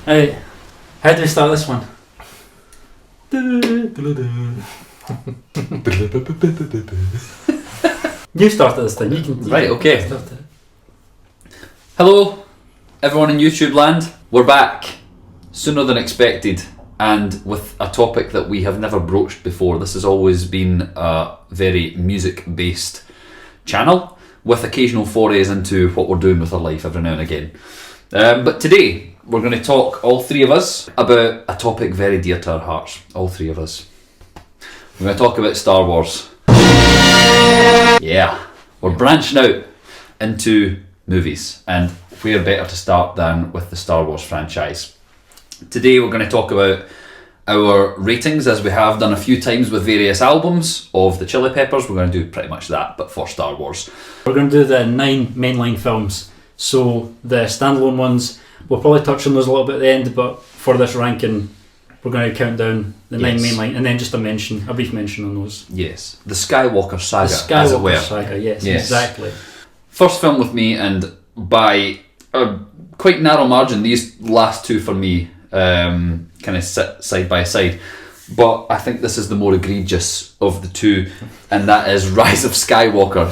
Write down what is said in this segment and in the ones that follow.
Hey, how do we start this one? You started this thing. You can. Right, okay. Start it. Hello, everyone in YouTube land. We're back sooner than expected, and with a topic that we have never broached before. This has always been a very music-based channel, with occasional forays into what we're doing with our life every now and again. But today, we're going to talk, all three of us, about a topic very dear to our hearts. All three of us. We're going to talk about Star Wars. Yeah, we're branching out into movies, and where better to start than with the Star Wars franchise. Today we're going to talk about our ratings, as we have done a few times with various albums of the Chili Peppers. We're going to do pretty much that, but for Star Wars. We're going to do the 9 mainline films. So the standalone ones, we'll probably touch on those a little bit at the end, but for this ranking, we're going to count down the 9 mainline, and then just a brief mention on those. Yes, the Skywalker saga, The as it Skywalker were. saga, yes, Yes. exactly. First film with me, and by a quite narrow margin, these last two for me kind of sit side by side. But I think this is the more egregious of the two, and that is The Rise of Skywalker.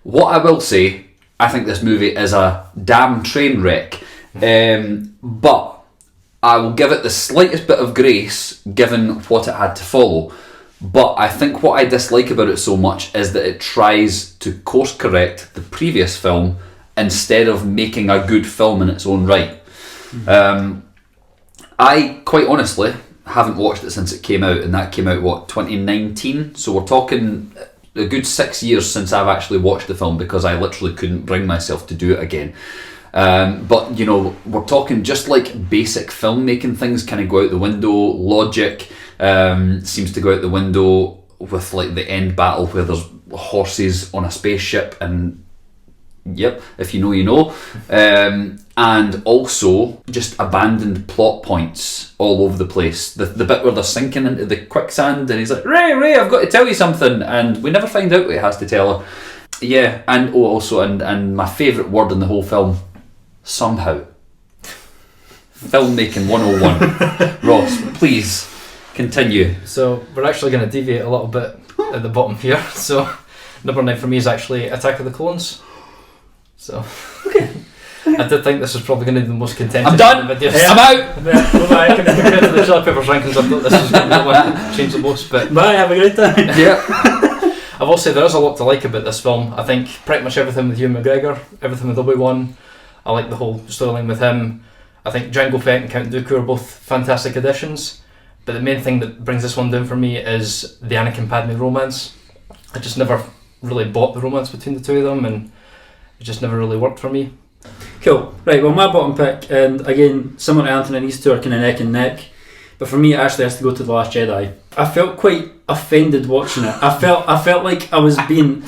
What I will say, I think this movie is a damn train wreck, but I will give it the slightest bit of grace given what it had to follow. But I think what I dislike about it so much is that it tries to course correct the previous film instead of making a good film in its own right. I quite honestly haven't watched it since it came out, and that came out 2019, so we're talking a good 6 years since I've actually watched the film, because I literally couldn't bring myself to do it again. But you know, we're talking just like basic filmmaking things kind of go out the window. Logic seems to go out the window with like the end battle where there's horses on a spaceship, and yep, if you know, you know. And also just abandoned plot points all over the place. The bit where they're sinking into the quicksand and he's like, Ray, I've got to tell you something, and we never find out what he has to tell her. Yeah, and and my favourite word in the whole film, somehow. Filmmaking 101. Ross, please continue. So we're actually going to deviate a little bit at the bottom here. So number 9 for me is actually Attack of the Clones. So Okay. I did think this was probably going to be the most contentious. I'm done. Videos. I'm out. Compared to the Chili Peppers rankings, I thought this was going to be the one that changed the most. But Bye, have a great time. Yeah. I will say there is a lot to like about this film. I think pretty much everything with Ewan McGregor, everything with Obi-Wan. I like the whole storyline with him. I think Jango Fett and Count Dooku are both fantastic additions. But the main thing that brings this one down for me is the Anakin Padme romance. I just never really bought the romance between the two of them, and it just never really worked for me. Cool. Right, well, my bottom pick, and again, similar to Anthony, these two are kind of neck and neck, but for me it actually has to go to The Last Jedi. I felt quite offended watching it. I felt like I was being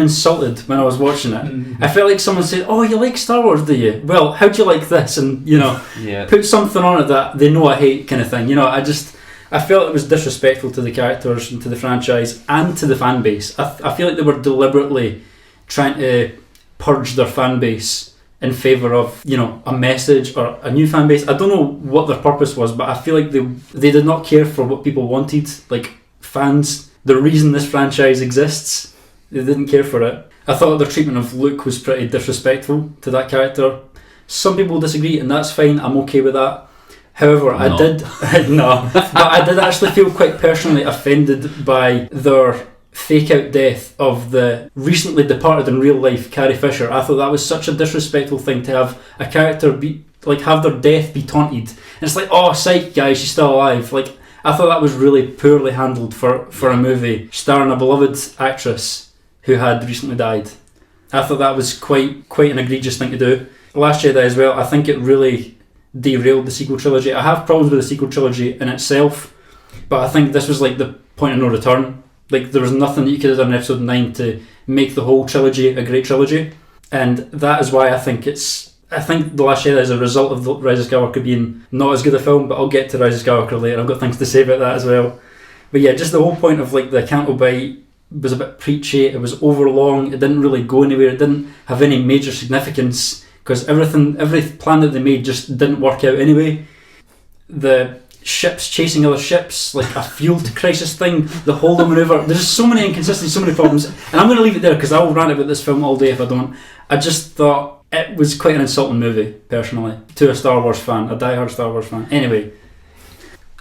insulted when I was watching it. I felt like someone said, "Oh, you like Star Wars, do you? Well, how do you like this?" And you know, put something on it that they know I hate, kind of thing. You know, I felt it was disrespectful to the characters and to the franchise and to the fan base. I feel like they were deliberately trying to purge their fan base in favour of, you know, a message or a new fan base. I don't know what their purpose was, but I feel like they did not care for what people wanted, like fans. The reason this franchise exists, they didn't care for it. I thought their treatment of Luke was pretty disrespectful to that character. Some people disagree, and that's fine. I'm okay with that. However, No. I did but I did actually feel quite personally offended by their fake out death of the recently departed in real life Carrie Fisher. I thought that was such a disrespectful thing to have a character have their death be taunted. And it's like, oh, psych, guys, she's still alive. Like, I thought that was really poorly handled for a movie starring a beloved actress who had recently died. I thought that was quite an egregious thing to do. Last Jedi as well, I think it really derailed the sequel trilogy. I have problems with the sequel trilogy in itself, but I think this was like the point of no return. Like, there was nothing that you could have done in episode 9 to make the whole trilogy a great trilogy, and that is why I think The Last Jedi is a result of The Rise of Skywalker being not as good a film, but I'll get to Rise of Skywalker later. I've got things to say about that as well. But yeah, just the whole point of like the Canto Bight was a bit preachy, it was overlong, it didn't really go anywhere, it didn't have any major significance because every plan that they made just didn't work out anyway. The ships chasing other ships, like a fuel crisis thing, the Holdo maneuver. There's so many inconsistencies, so many problems, and I'm going to leave it there because I'll rant about this film all day if I don't. I just thought it was quite an insulting movie, personally, to a Star Wars fan, a die-hard Star Wars fan. Anyway.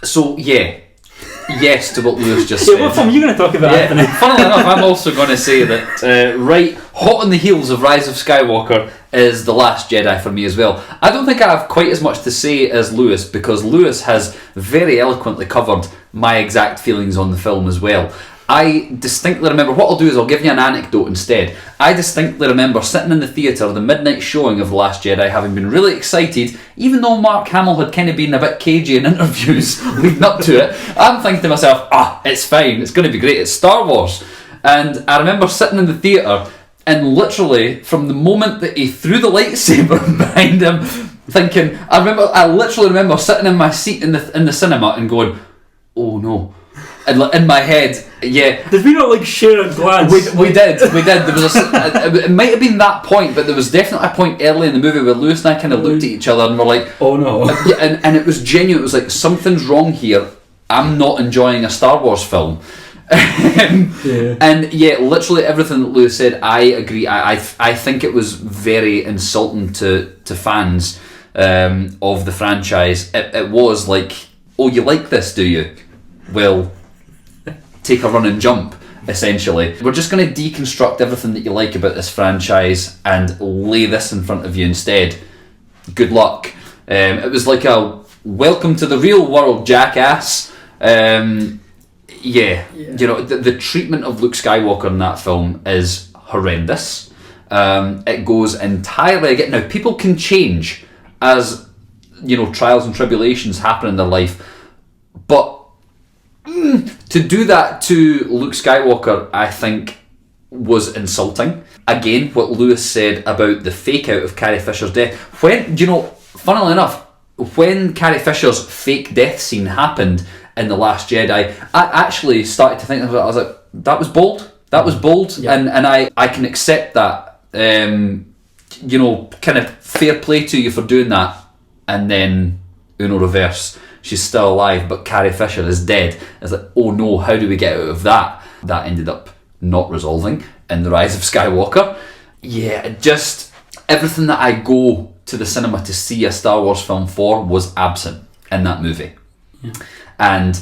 So, yes to what Lewis just said. What film are you going to talk about, Anthony? Funnily enough, I'm also going to say that right hot on the heels of Rise of Skywalker is The Last Jedi for me as well. I don't think I have quite as much to say as Lewis, because Lewis has very eloquently covered my exact feelings on the film as well. I distinctly remember, what I'll do is I'll give you an anecdote instead. I distinctly remember sitting in the theatre, the midnight showing of The Last Jedi, having been really excited, even though Mark Hamill had kind of been a bit cagey in interviews leading up to it. I'm thinking to myself, it's fine, it's going to be great, it's Star Wars. And I remember sitting in the theatre, and literally, from the moment that he threw the lightsaber behind him, thinking, I literally remember sitting in my seat in the cinema and going, oh no. And in my head, yeah. Did we not share a glance? We did. There was it might have been that point, but there was definitely a point early in the movie where Lewis and I kind of looked at each other and were like, oh no. And it was genuine. It was like, something's wrong here. I'm not enjoying a Star Wars film. And literally everything that Lewis said, I agree. I think it was very insulting to fans of the franchise. It was like, oh, you like this, do you? Well, take a run and jump, essentially. We're just going to deconstruct everything that you like about this franchise and lay this in front of you instead. Good luck. It was like a welcome to the real world, jackass. You know, the treatment of Luke Skywalker in that film is horrendous. It goes entirely again. Now, people can change as, you know, trials and tribulations happen in their life, but to do that to Luke Skywalker, I think, was insulting. Again, what Lewis said about the fake out of Carrie Fisher's death. Funnily enough, when Carrie Fisher's fake death scene happened in The Last Jedi, I actually started to think of it. I was like, that was bold. Yeah. And I can accept that. You know, kind of fair play to you for doing that. And then, Uno reverse. She's still alive, but Carrie Fisher is dead. It's like, oh no, how do we get out of that? That ended up not resolving in The Rise of Skywalker. Yeah, just everything that I go to the cinema to see a Star Wars film for was absent in that movie. Yeah. And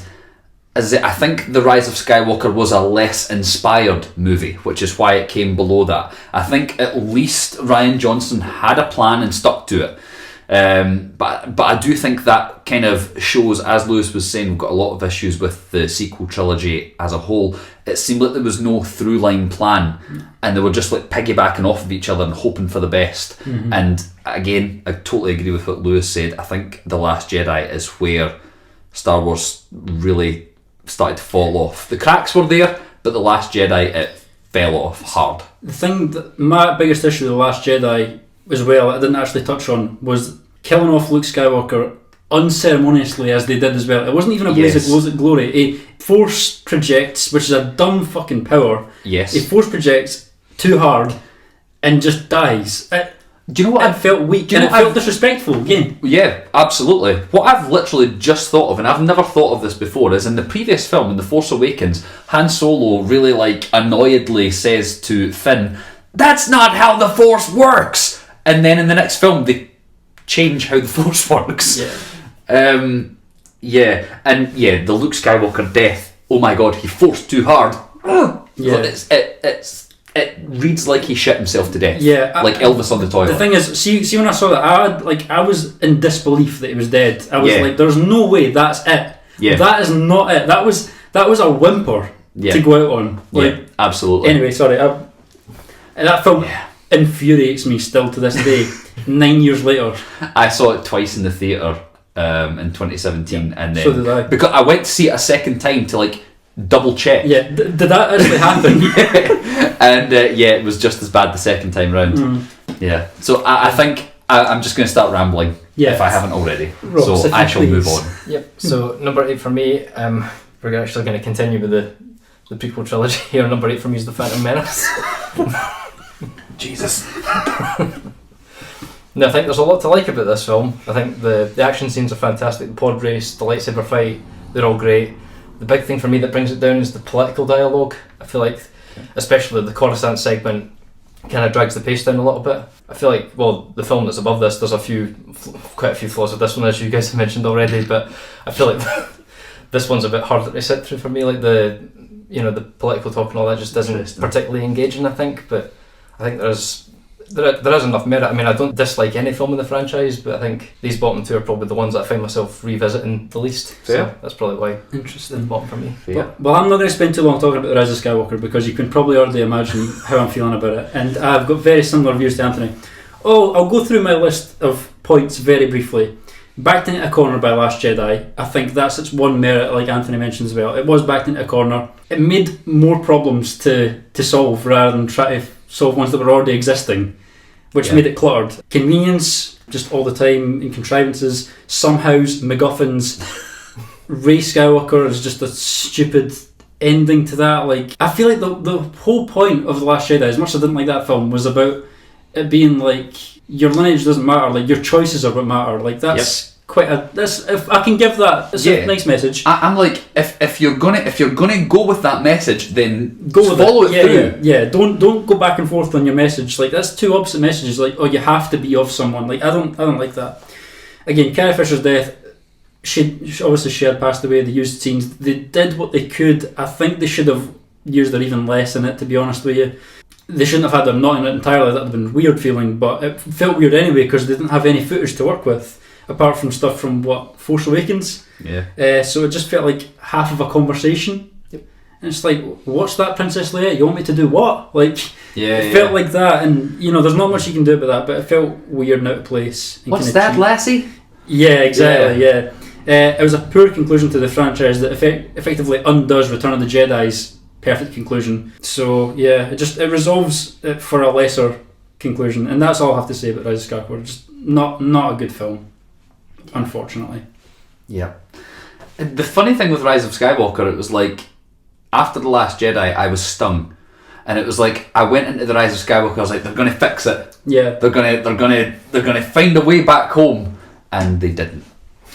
I think The Rise of Skywalker was a less inspired movie, which is why it came below that. I think at least Rian Johnson had a plan and stuck to it. But I do think that kind of shows, as Lewis was saying, we've got a lot of issues with the sequel trilogy as a whole. It seemed like there was no through line plan, and they were just like piggybacking off of each other and hoping for the best. Mm-hmm. And again, I totally agree with what Lewis said. I think The Last Jedi is where Star Wars really started to fall off. The cracks were there, but The Last Jedi, it fell off hard. The thing that my biggest issue with The Last Jedi as well, I didn't actually touch on, was killing off Luke Skywalker unceremoniously as they did as well. It wasn't even a blaze of glory. He force projects, which is a dumb fucking power. Yes. He force projects too hard and just dies. Do you know what? It felt weak and it felt disrespectful again. Yeah, absolutely. What I've literally just thought of, and I've never thought of this before, is in the previous film, in The Force Awakens, Han Solo really annoyedly says to Finn, "That's not how the Force works!" And then in the next film, they change how the Force works. Yeah. The Luke Skywalker death. Oh my god, he forced too hard. Yeah. It reads like he shit himself to death. Yeah. Like Elvis on the toilet. The thing is, see when I saw that, I was in disbelief that he was dead. I was like, there's no way that's it. Yeah. That is not it. That was a whimper to go out on. Absolutely. Anyway, sorry. That film infuriates me still to this day. 9 years later, I saw it twice in the theatre in 2017, and then so did I. Because I went to see it a second time to double check. Yeah, did that actually happen? And it was just as bad the second time round. Yeah, so I think I'm just going to start rambling if I haven't already. Ross, so I shall move on. Yep. So number 8 for me, we're actually going to continue with the prequel trilogy here. Number 8 for me is The Phantom Menace. Jesus. No, I think there's a lot to like about this film. I think the action scenes are fantastic, the pod race, the lightsaber fight, they're all great. The big thing for me that brings it down is the political dialogue. I feel like, especially the Coruscant segment, kind of drags the pace down a little bit. I feel like, well, the film that's above this, there's quite a few flaws with this one, as you guys have mentioned already, but I feel like this one's a bit harder to sit through for me. Like the political talk and all that just isn't particularly engaging, I think, but I think there is enough merit. I mean, I don't dislike any film in the franchise, but I think these bottom two are probably the ones that I find myself revisiting the least. Fair. So that's probably why. Interesting. The bottom for me. Well, I'm not going to spend too long talking about The Rise of Skywalker because you can probably already imagine how I'm feeling about it, and I've got very similar views to Anthony. I'll go through my list of points very briefly. Backed into a corner by Last Jedi. I think that's its one merit, like Anthony mentions as well. It was backed into a corner. It made more problems to solve rather than try to solve ones that were already existing, which made it cluttered. Convenience, just all the time, and contrivances, somehows, MacGuffins. Rey Skywalker is just a stupid ending to that. Like, I feel like the whole point of The Last Jedi, as much as I didn't like that film, was about it being like, your lineage doesn't matter, like your choices are what matter. Like that's quite a if I can give that, it's a nice message. I'm like, if you're gonna go with that message, then follow it through. Yeah. Don't go back and forth on your message. Like that's two opposite messages. Like, oh, you have to be of someone. Like I don't like that. Again, Carrie Fisher's death. She had passed away. They used scenes. They did what they could. I think they should have used her even less in it. To be honest with you. They shouldn't have had them not in it entirely. That would have been a weird feeling, but it felt weird anyway because they didn't have any footage to work with apart from stuff from Force Awakens. Yeah. So it just felt like half of a conversation. Yep. And it's like, what's that, Princess Leia? You want me to do what? Like, it felt like that, and there's not much you can do about that, but it felt weird and out of place. What's that, cheap. Lassie? Yeah, exactly. Yeah. It was a poor conclusion to the franchise that effectively undoes Return of the Jedi's perfect conclusion. So yeah, it resolves it for a lesser conclusion, and that's all I have to say about Rise of Skywalker. Just not a good film, unfortunately. Yeah. The funny thing with Rise of Skywalker, it was like after The Last Jedi, I was stung, and it was like I went into The Rise of Skywalker. I was like, they're going to fix it. Yeah. They're gonna find a way back home, and they didn't.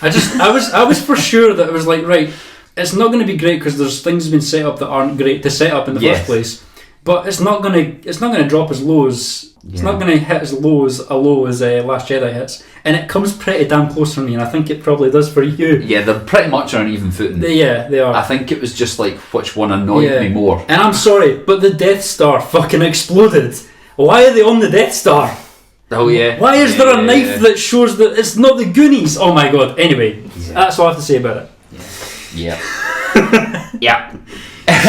I was for sure that it was like, right, it's not going to be great because there's things been set up that aren't great to set up in the first place. But it's not going to drop as low as it's not going to hit as low as Last Jedi hits, and it comes pretty damn close for me, and I think it probably does for you. Yeah, they're pretty much on an even footing. They are. I think it was just like which one annoyed me more. And I'm sorry, but the Death Star fucking exploded. Why are they on the Death Star? Oh yeah. Why is there a knife that shows that it's not the Goonies? Oh my god. Anyway, that's all I have to say about it. Yeah. Yeah.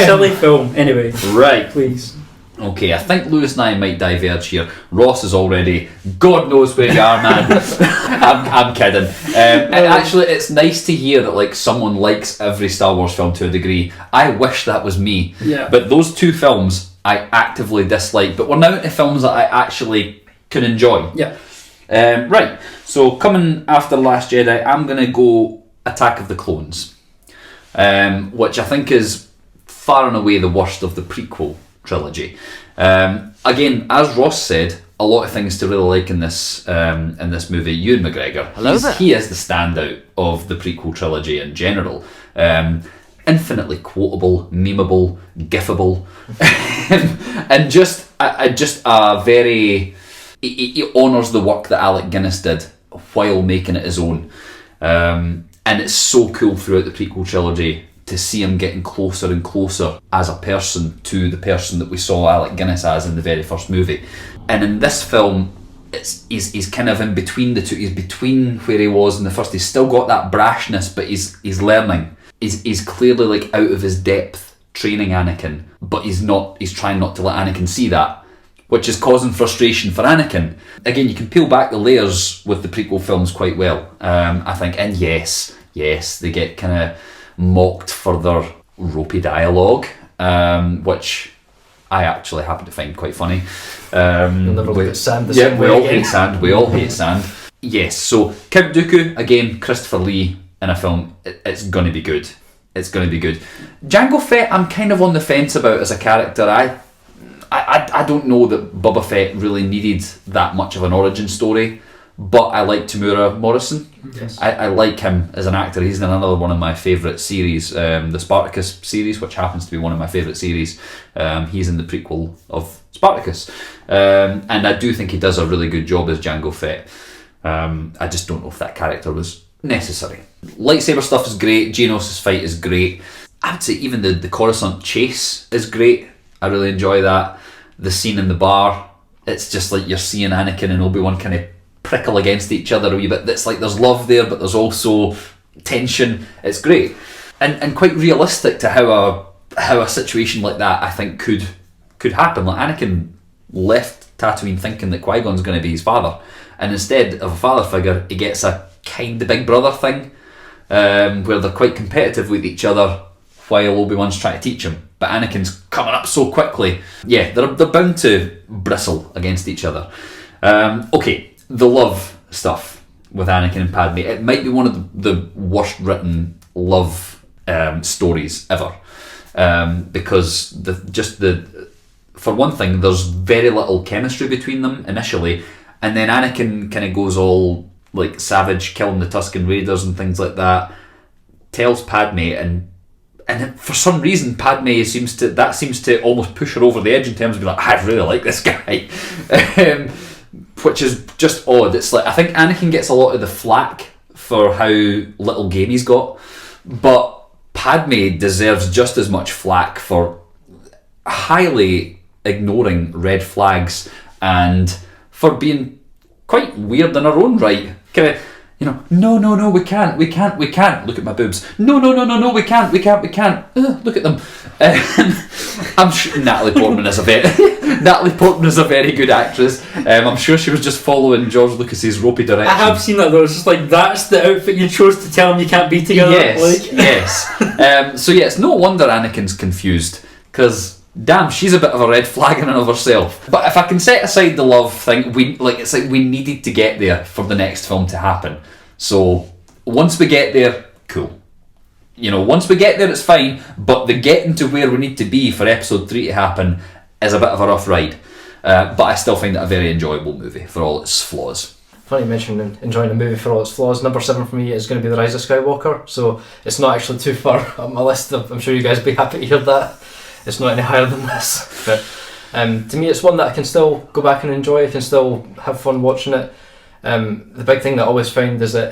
Silly film. Anyway. Right. Please. Okay, I think Lewis and I might diverge here. Ross is already, God knows where you are, man. I'm kidding. And actually, it's nice to hear that like someone likes every Star Wars film to a degree. I wish that was me. Yeah. But those two films I actively dislike. But we're now into films that I actually can enjoy. Yeah. Right. So coming after Last Jedi, I'm gonna go Attack of the Clones, which I think is far and away the worst of the prequel trilogy. Again, as Ross said, a lot of things to really like in this movie. Ewan McGregor, he is the standout of the prequel trilogy in general. Infinitely quotable, memeable, gifable, and just a very. He honours the work that Alec Guinness did while making it his own, and it's so cool throughout the prequel trilogy to see him getting closer and closer as a person to the person that we saw Alec Guinness as in the very first movie. And in this film, he's kind of in between the two. He's between where he was in the first. He's still got that brashness, but he's learning. He's clearly like out of his depth training Anakin, but he's trying not to let Anakin see that, which is causing frustration for Anakin. Again, you can peel back the layers with the prequel films quite well, I think. And yes, they get kind of mocked for their ropey dialogue, which I actually happen to find quite funny. You'll never look at sand the same way again. We all hate sand. Yes, so Count Dooku, again, Christopher Lee in a film, it's going to be good. It's going to be good. Jango Fett, I'm kind of on the fence about as a character. I don't know that Boba Fett really needed that much of an origin story but I like Tamura Morrison. Yes. I like him as an actor. He's in another one of my favourite series, the Spartacus series, which happens to be one of my favourite series. He's in the prequel of Spartacus. And I do think he does a really good job as Jango Fett. I just don't know if that character was necessary. Lightsaber stuff is great. Geonosis fight is great. I would say even the Coruscant chase is great. I really enjoy that. The scene in the bar, it's just like you're seeing Anakin and Obi-Wan kind of prickle against each other a wee bit. It's like there's love there, but there's also tension. It's great. And quite realistic to how a situation like that I think could happen. Like Anakin left Tatooine thinking that Qui-Gon's going to be his father, and instead of a father figure, he gets a kind of big brother thing, where they're quite competitive with each other while Obi-Wan's trying to teach him. But Anakin's coming up so quickly. Yeah, they're bound to bristle against each other. Okay, the love stuff with Anakin and Padme. It might be one of the worst written love stories ever. Because for one thing, there's very little chemistry between them initially, and then Anakin kind of goes all like savage, killing the Tusken Raiders and things like that. Tells Padme, and for some reason Padme seems to almost push her over the edge in terms of being like, I really like this guy, which is just odd. It's like I think Anakin gets a lot of the flack for how little game he's got, but Padme deserves just as much flack for highly ignoring red flags and for being quite weird in her own right. Kind of, no, we can't. Look at my boobs. No, we can't. Look at them. I'm sure Natalie Portman is a very good actress. I'm sure she was just following George Lucas's ropey direction. I have seen that though. It's just like, that's the outfit you chose to tell him you can't be together. Yes. So yeah, it's no wonder Anakin's confused, because damn, she's a bit of a red flag in and of herself. But if I can set aside the love thing, it's like we needed to get there for the next film to happen. So once we get there, cool. Once we get there, it's fine. But the getting to where we need to be for episode 3 to happen is a bit of a rough ride. But I still find it a very enjoyable movie for all its flaws. Funny you mentioned enjoying a movie for all its flaws. Number 7 for me is going to be The Rise of Skywalker. So it's not actually too far up my list. I'm sure you guys will be happy to hear that. It's not any higher than this. But to me, it's one that I can still go back and enjoy. I can still have fun watching it. The big thing that I always find is that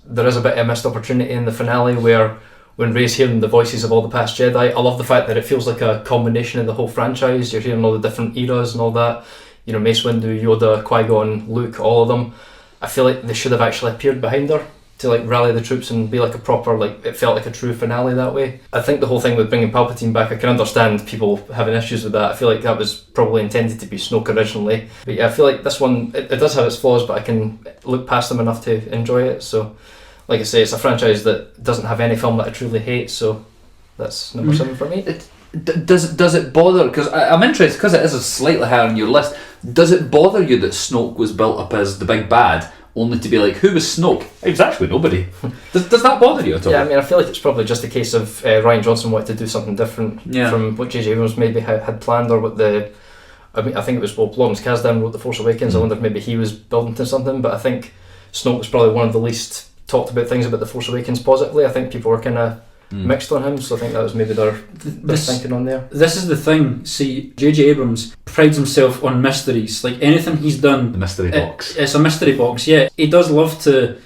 there is a bit of a missed opportunity in the finale where when Rey's hearing the voices of all the past Jedi, I love the fact that it feels like a combination of the whole franchise. You're hearing all the different eras and all that. Mace Windu, Yoda, Qui-Gon, Luke, all of them. I feel like they should have actually appeared behind her to rally the troops and be like a proper, it felt like a true finale that way. I think the whole thing with bringing Palpatine back, I can understand people having issues with that. I feel like that was probably intended to be Snoke originally. But yeah, I feel like this one, it does have its flaws, but I can look past them enough to enjoy it. So, like I say, it's a franchise that doesn't have any film that I truly hate, so that's number 7 for me. Does it bother, because I'm interested, because it is a slightly higher on your list, does it bother you that Snoke was built up as the big bad, only to be like, who was Snoke? He was actually nobody. Does that bother you at all? Yeah, I feel like it's probably just a case of Rian Johnson wanted to do something different from what J.J. Abrams maybe had planned, or what I think it was Lawrence Kasdan wrote The Force Awakens. I wonder if maybe he was building to something, but I think Snoke was probably one of the least talked about things about The Force Awakens positively. I think people were kind of mixed on him, so I think that was maybe their thinking on there. This is the thing. See, J.J. Abrams prides himself on mysteries. Like anything he's done, the mystery box. It's a mystery box. Yeah, he does love to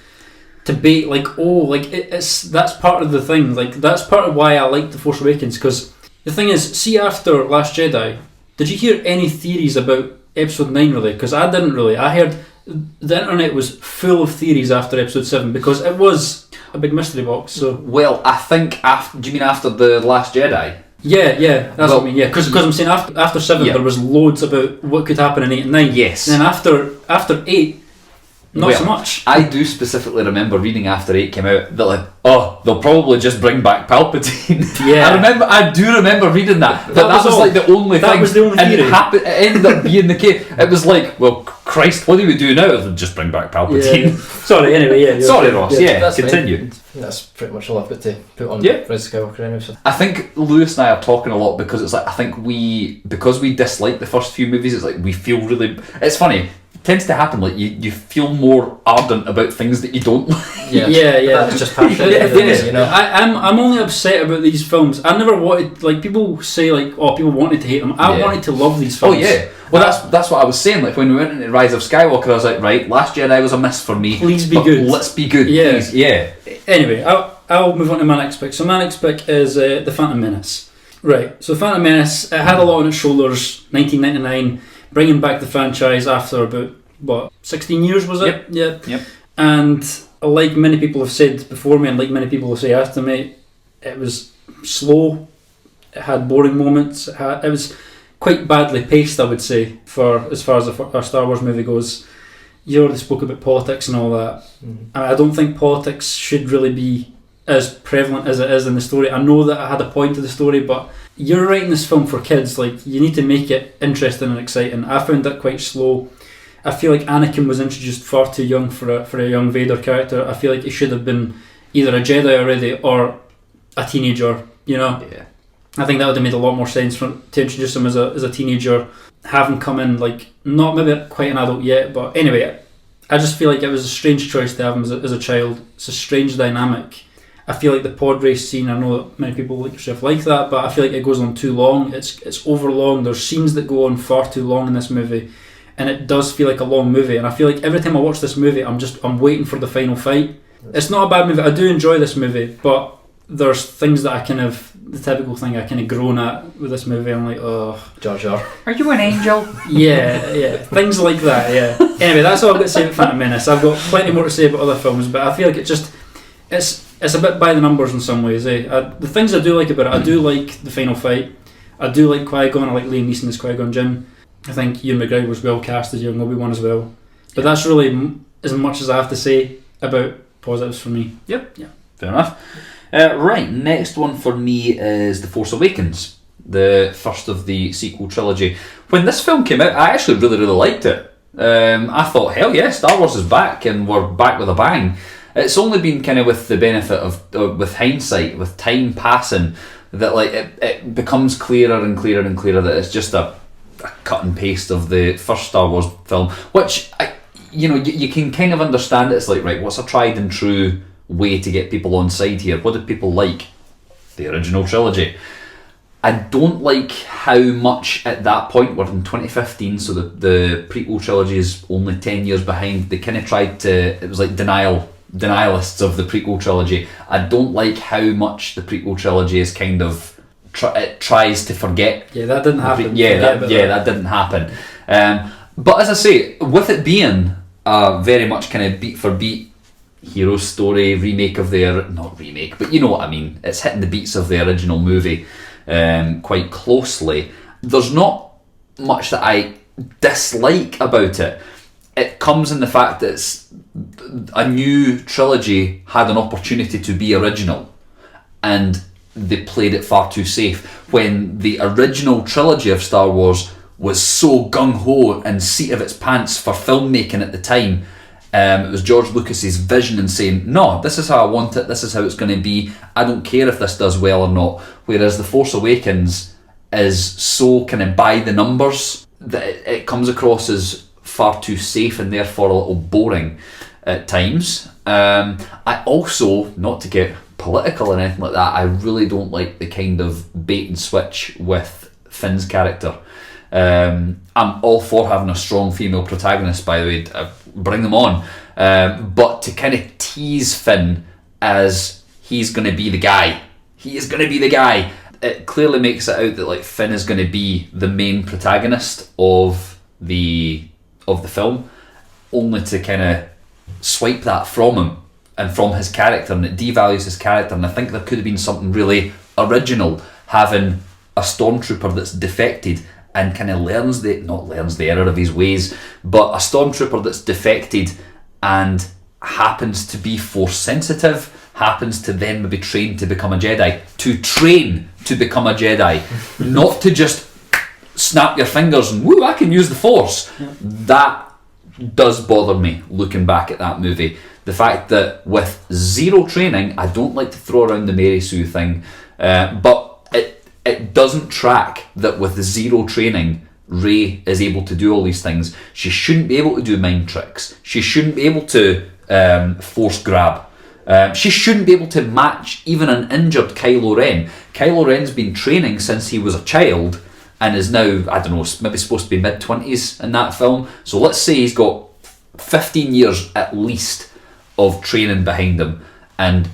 bait. That's part of the thing. That's part of why I like The Force Awakens. Because the thing is, see, after Last Jedi, did you hear any theories about Episode 9 really? Because I didn't really. I heard the internet was full of theories after Episode 7 because it was a big mystery box. So well, I think do you mean after The Last Jedi? Yeah, that's what I mean. Yeah, because I'm saying after 7 there was loads about what could happen in 8 and 9. Yes. And then after 8, not so much. I do specifically remember reading after 8 came out that they'll probably just bring back Palpatine. Yeah. I do remember reading that. But that was the only thing. That was the only theory. And it ended up being the case. It was like, well, Christ, what do we do now? They'll just bring back Palpatine. Yeah. Sorry, anyway, yeah. Sorry, Ross. Yeah, Fine. continue. That's pretty much all I've got to put on Yeah. Rise of Skywalker anyway. So. I think Lewis and I are talking a lot because it's like, I think because we dislike the first few movies, it's like we feel really. It's funny. tends to happen. Like you feel more ardent about things that you don't like. Yeah. That's just passion. You know. I'm only upset about these films. I never wanted, like, people say like, oh, people wanted to hate them. I wanted to love these films. Oh yeah. Well, that's what I was saying. Like when we went into Rise of Skywalker, I was like, right, Last Jedi was a miss for me. Please be good. Let's be good. Yeah. Please. Yeah. Anyway, I'll move on to my next pick. So my next pick is The Phantom Menace. Right. So Phantom Menace, it had a lot on its shoulders. 1999, bringing back the franchise after about 16 years, was it? Yep. And like many people have said before me, and like many people will say after me, it was slow. It had boring moments. It was quite badly paced, I would say, for as far as a Star Wars movie goes. You already spoke about politics and all that. I don't think politics should really be as prevalent as it is in the story. I know that I had a point to the story, but you're writing this film for kids. Like, you need to make it interesting and exciting. I found that quite slow. I feel like Anakin was introduced far too young for a young Vader character. I feel like he should have been either a Jedi already or a teenager. You know. Yeah. I think that would have made a lot more sense to introduce him as a teenager, have him come in like not maybe quite an adult yet, but anyway, I just feel like it was a strange choice to have him as a child. It's a strange dynamic. I feel like the pod race scene, I know that many people like yourself like that, but I feel like it goes on too long. It's over long. There's scenes that go on far too long in this movie, and it does feel like a long movie. And I feel like every time I watch this movie, I'm waiting for the final fight. It's not a bad movie. I do enjoy this movie, but there's things that the typical thing I kind of groan at with this movie. I'm like, oh, Jar Jar. Are you an angel? yeah, things like that. Yeah. Anyway, that's all I've got to say about Phantom Menace. I've got plenty more to say about other films, but I feel like it's a bit by the numbers in some ways. The things I do like about it, I do like the final fight. I do like Qui-Gon. I like Liam Neeson as Qui-Gon Jinn. I think Ewan McGregor was well cast as young Obi-Wan as well. But that's really as much as I have to say about positives for me. Yep. Yeah. Fair enough. Right, next one for me is The Force Awakens, the first of the sequel trilogy. When this film came out, I actually really, really liked it. I thought, hell yeah, Star Wars is back, and we're back with a bang. It's only been kind of with the benefit of with hindsight, with time passing, that like it becomes clearer and clearer and clearer that it's just a cut and paste of the first Star Wars film, which you can kind of understand. It's like, right, what's a tried and true way to get people on side here? What did people like? The original trilogy. I don't like how much at that point, we're in 2015, so the prequel trilogy is only 10 years behind. They kind of tried to, it was like denialists of the prequel trilogy. I don't like how much the prequel trilogy is kind of it tries to forget. Yeah, that didn't happen. That didn't happen. But as I say, with it being very much kind of beat for beat hero story remake of not remake, but you know what I mean, it's hitting the beats of the original movie quite closely. There's not much that I dislike about it. It comes in the fact that it's a new trilogy had an opportunity to be original, and they played it far too safe. When the original trilogy of Star Wars was so gung-ho and seat of its pants for filmmaking at the time, it was George Lucas's vision and saying, no, this is how I want it, this is how it's going to be, I don't care if this does well or not. Whereas The Force Awakens is so kind of by the numbers that it comes across as far too safe and therefore a little boring at times. I also, not to get political or anything like that, I really don't like the kind of bait and switch with Finn's character. I'm all for having a strong female protagonist, by the way, bring them on, but to kind of tease Finn as he's going to be the guy, it clearly makes it out that like Finn is going to be the main protagonist of the film, only to kind of swipe that from him and from his character, and it devalues his character. And I think there could have been something really original, having a stormtrooper that's defected and kind of learns the error of his ways, but a stormtrooper that's defected and happens to be force sensitive, happens to then maybe train to become a Jedi, not to just snap your fingers and woo, I can use the force. That does bother me looking back at that movie. The fact that with zero training, I don't like to throw around the Mary Sue thing, but it doesn't track that with zero training Rey is able to do all these things, she shouldn't be able to do mind tricks. She shouldn't be able to force grab. She shouldn't be able to match even an injured Kylo Ren. Kylo Ren's been training since he was a child and is now, I don't know, maybe supposed to be mid-20s in that film. So let's say he's got 15 years at least of training behind him, and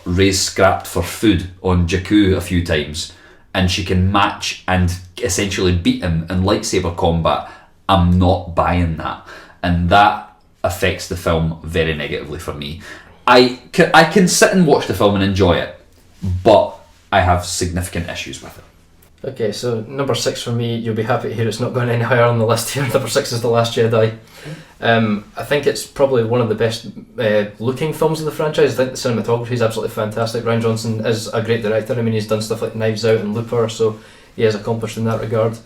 Rey's scrapped for food on Jakku a few times, and she can match and essentially beat him in lightsaber combat. I'm not buying that, and that affects the film very negatively for me. I can sit and watch the film and enjoy it, but I have significant issues with it. Okay, so number 6 for me, you'll be happy to hear it's not going any higher on the list here. Number 6 is The Last Jedi. I think it's probably one of the best looking films of the franchise. I think the cinematography is absolutely fantastic. Rian Johnson is a great director. I mean, he's done stuff like Knives Out and Looper, so he is accomplished in that regard.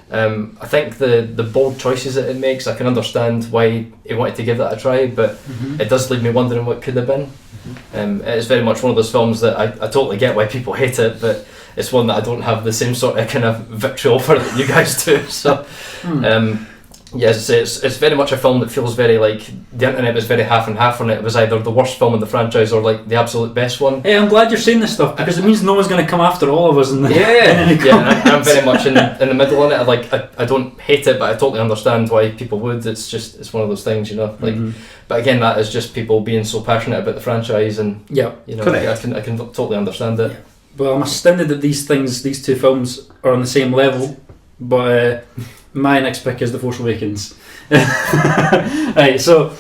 I think the bold choices that it makes, I can understand why he wanted to give that a try, but it does leave me wondering what could have been. It's very much one of those films that I totally get why people hate it, but it's one that I don't have the same sort of kind of victory offer that you guys do. So, yes, it's very much a film that feels very like the internet was very half and half on it. It was either the worst film in the franchise or like the absolute best one. Hey, I'm glad you're saying this stuff because it means no one's going to come after all of us in the I'm very much in the middle on it. I don't hate it, but I totally understand why people would. It's one of those things, you know. Like, but again, that is just people being so passionate about the franchise, and you know, I can totally understand it. Yeah. Well, I'm astounded that these two films are on the same level, but my next pick is The Force Awakens. Right, so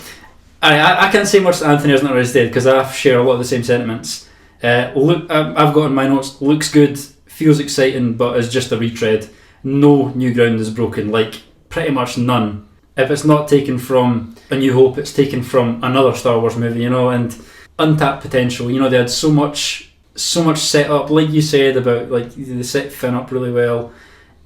I can't say much that Anthony hasn't already said because I share a lot of the same sentiments. Look, I've got in my notes, looks good, feels exciting, but is just a retread. No new ground is broken, like pretty much none. If it's not taken from A New Hope, it's taken from another Star Wars movie, you know, and untapped potential. You know, they had so much set up, like you said, about like they set Finn up really well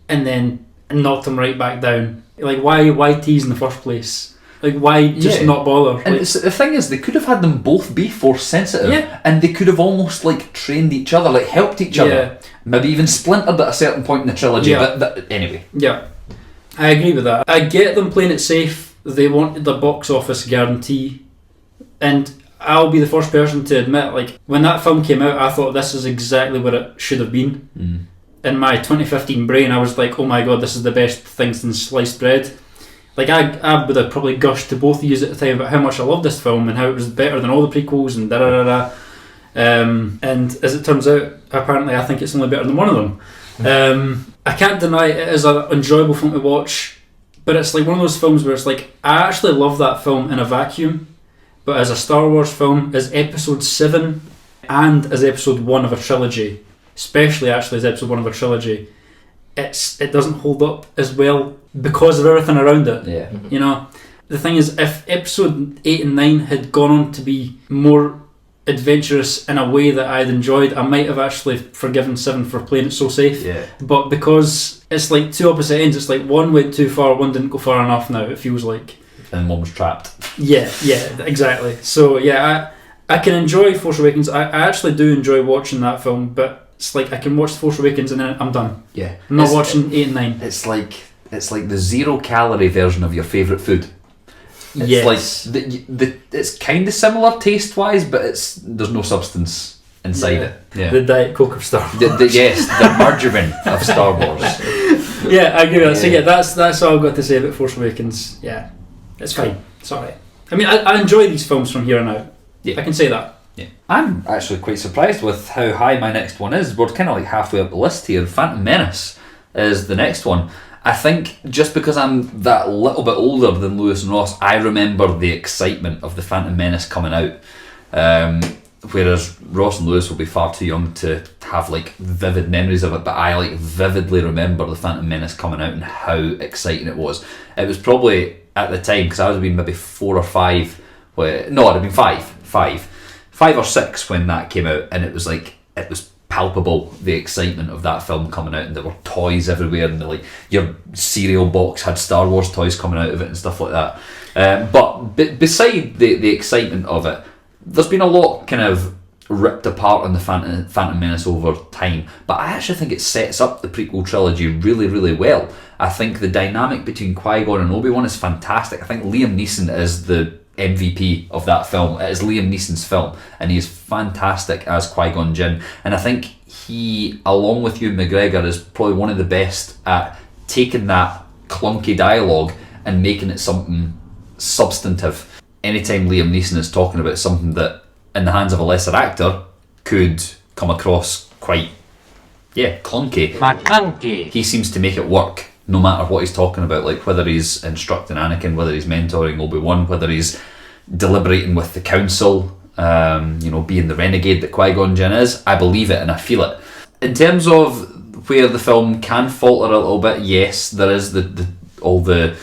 and then knocked him right back down. Like why tease in the first place? Like why just not bother? And like, the thing is, they could have had them both be force sensitive, and they could have almost like trained each other, like helped each other, maybe even splintered at a certain point in the trilogy. But anyway, I agree with that. I get them playing it safe. They wanted the box office guarantee, and I'll be the first person to admit, like, when that film came out, I thought this is exactly what it should have been. In my 2015 brain, I was like, oh my god, this is the best thing since sliced bread. Like, I would have probably gushed to both of you at the time about how much I loved this film and how it was better than all the prequels and da-da-da-da. And as it turns out, apparently I think it's only better than one of them. I can't deny it is an enjoyable film to watch, but it's like one of those films where it's like, I actually love that film in a vacuum, but as a Star Wars film, as episode 7 and as episode 1 of a trilogy, especially actually as episode 1 of a trilogy, it doesn't hold up as well because of everything around it. You know, the thing is, if episode 8 and 9 had gone on to be more adventurous in a way that I'd enjoyed, I might have actually forgiven 7 for playing it so safe. But because it's like two opposite ends, it's like one went too far, one didn't go far enough now, it feels like. And one was trapped. Yeah, exactly. So yeah, I can enjoy Force Awakens. I actually do enjoy watching that film, but it's like I can watch Force Awakens and then I'm done. Yeah. I'm not watching 8 and 9. It's like the 0-calorie version of your favourite food. It's yes. like it's kind of similar taste wise, but there's no substance inside it. Yeah. The Diet Coke of Star Wars. The margarine of Star Wars. Yeah, I agree with that. So yeah, that's all I've got to say about Force Awakens. Yeah, it's fine. It's alright. I mean, I enjoy these films from here on out. Yeah, I can say that. Yeah, I'm actually quite surprised with how high my next one is. We're kind of like halfway up the list here. Phantom Menace is the next one. I think just because I'm that little bit older than Lewis and Ross, I remember the excitement of the Phantom Menace coming out. Whereas Ross and Lewis will be far too young to have like vivid memories of it, but I like vividly remember the Phantom Menace coming out and how exciting it was. It was probably at the time, because I would have been maybe 4 or 5. No, I'd have been 5 or 6 when that came out, and it was palpable, the excitement of that film coming out, and there were toys everywhere, and like your cereal box had Star Wars toys coming out of it and stuff like that. But beside the excitement of it, there's been a lot kind of ripped apart on the Phantom Menace over time, but I actually think it sets up the prequel trilogy really, really well. I think the dynamic between Qui-Gon and Obi-Wan is fantastic. I think Liam Neeson is the MVP of that film. It is Liam Neeson's film, and he is fantastic as Qui-Gon Jinn. And I think he, along with Ewan McGregor, is probably one of the best at taking that clunky dialogue and making it something substantive. Anytime Liam Neeson is talking about something that, in the hands of a lesser actor, could come across quite, clunky. He seems to make it work, no matter what he's talking about, like whether he's instructing Anakin, whether he's mentoring Obi-Wan, whether he's deliberating with the council, being the renegade that Qui-Gon Jinn is. I believe it and I feel it. In terms of where the film can falter a little bit, yes, there is all the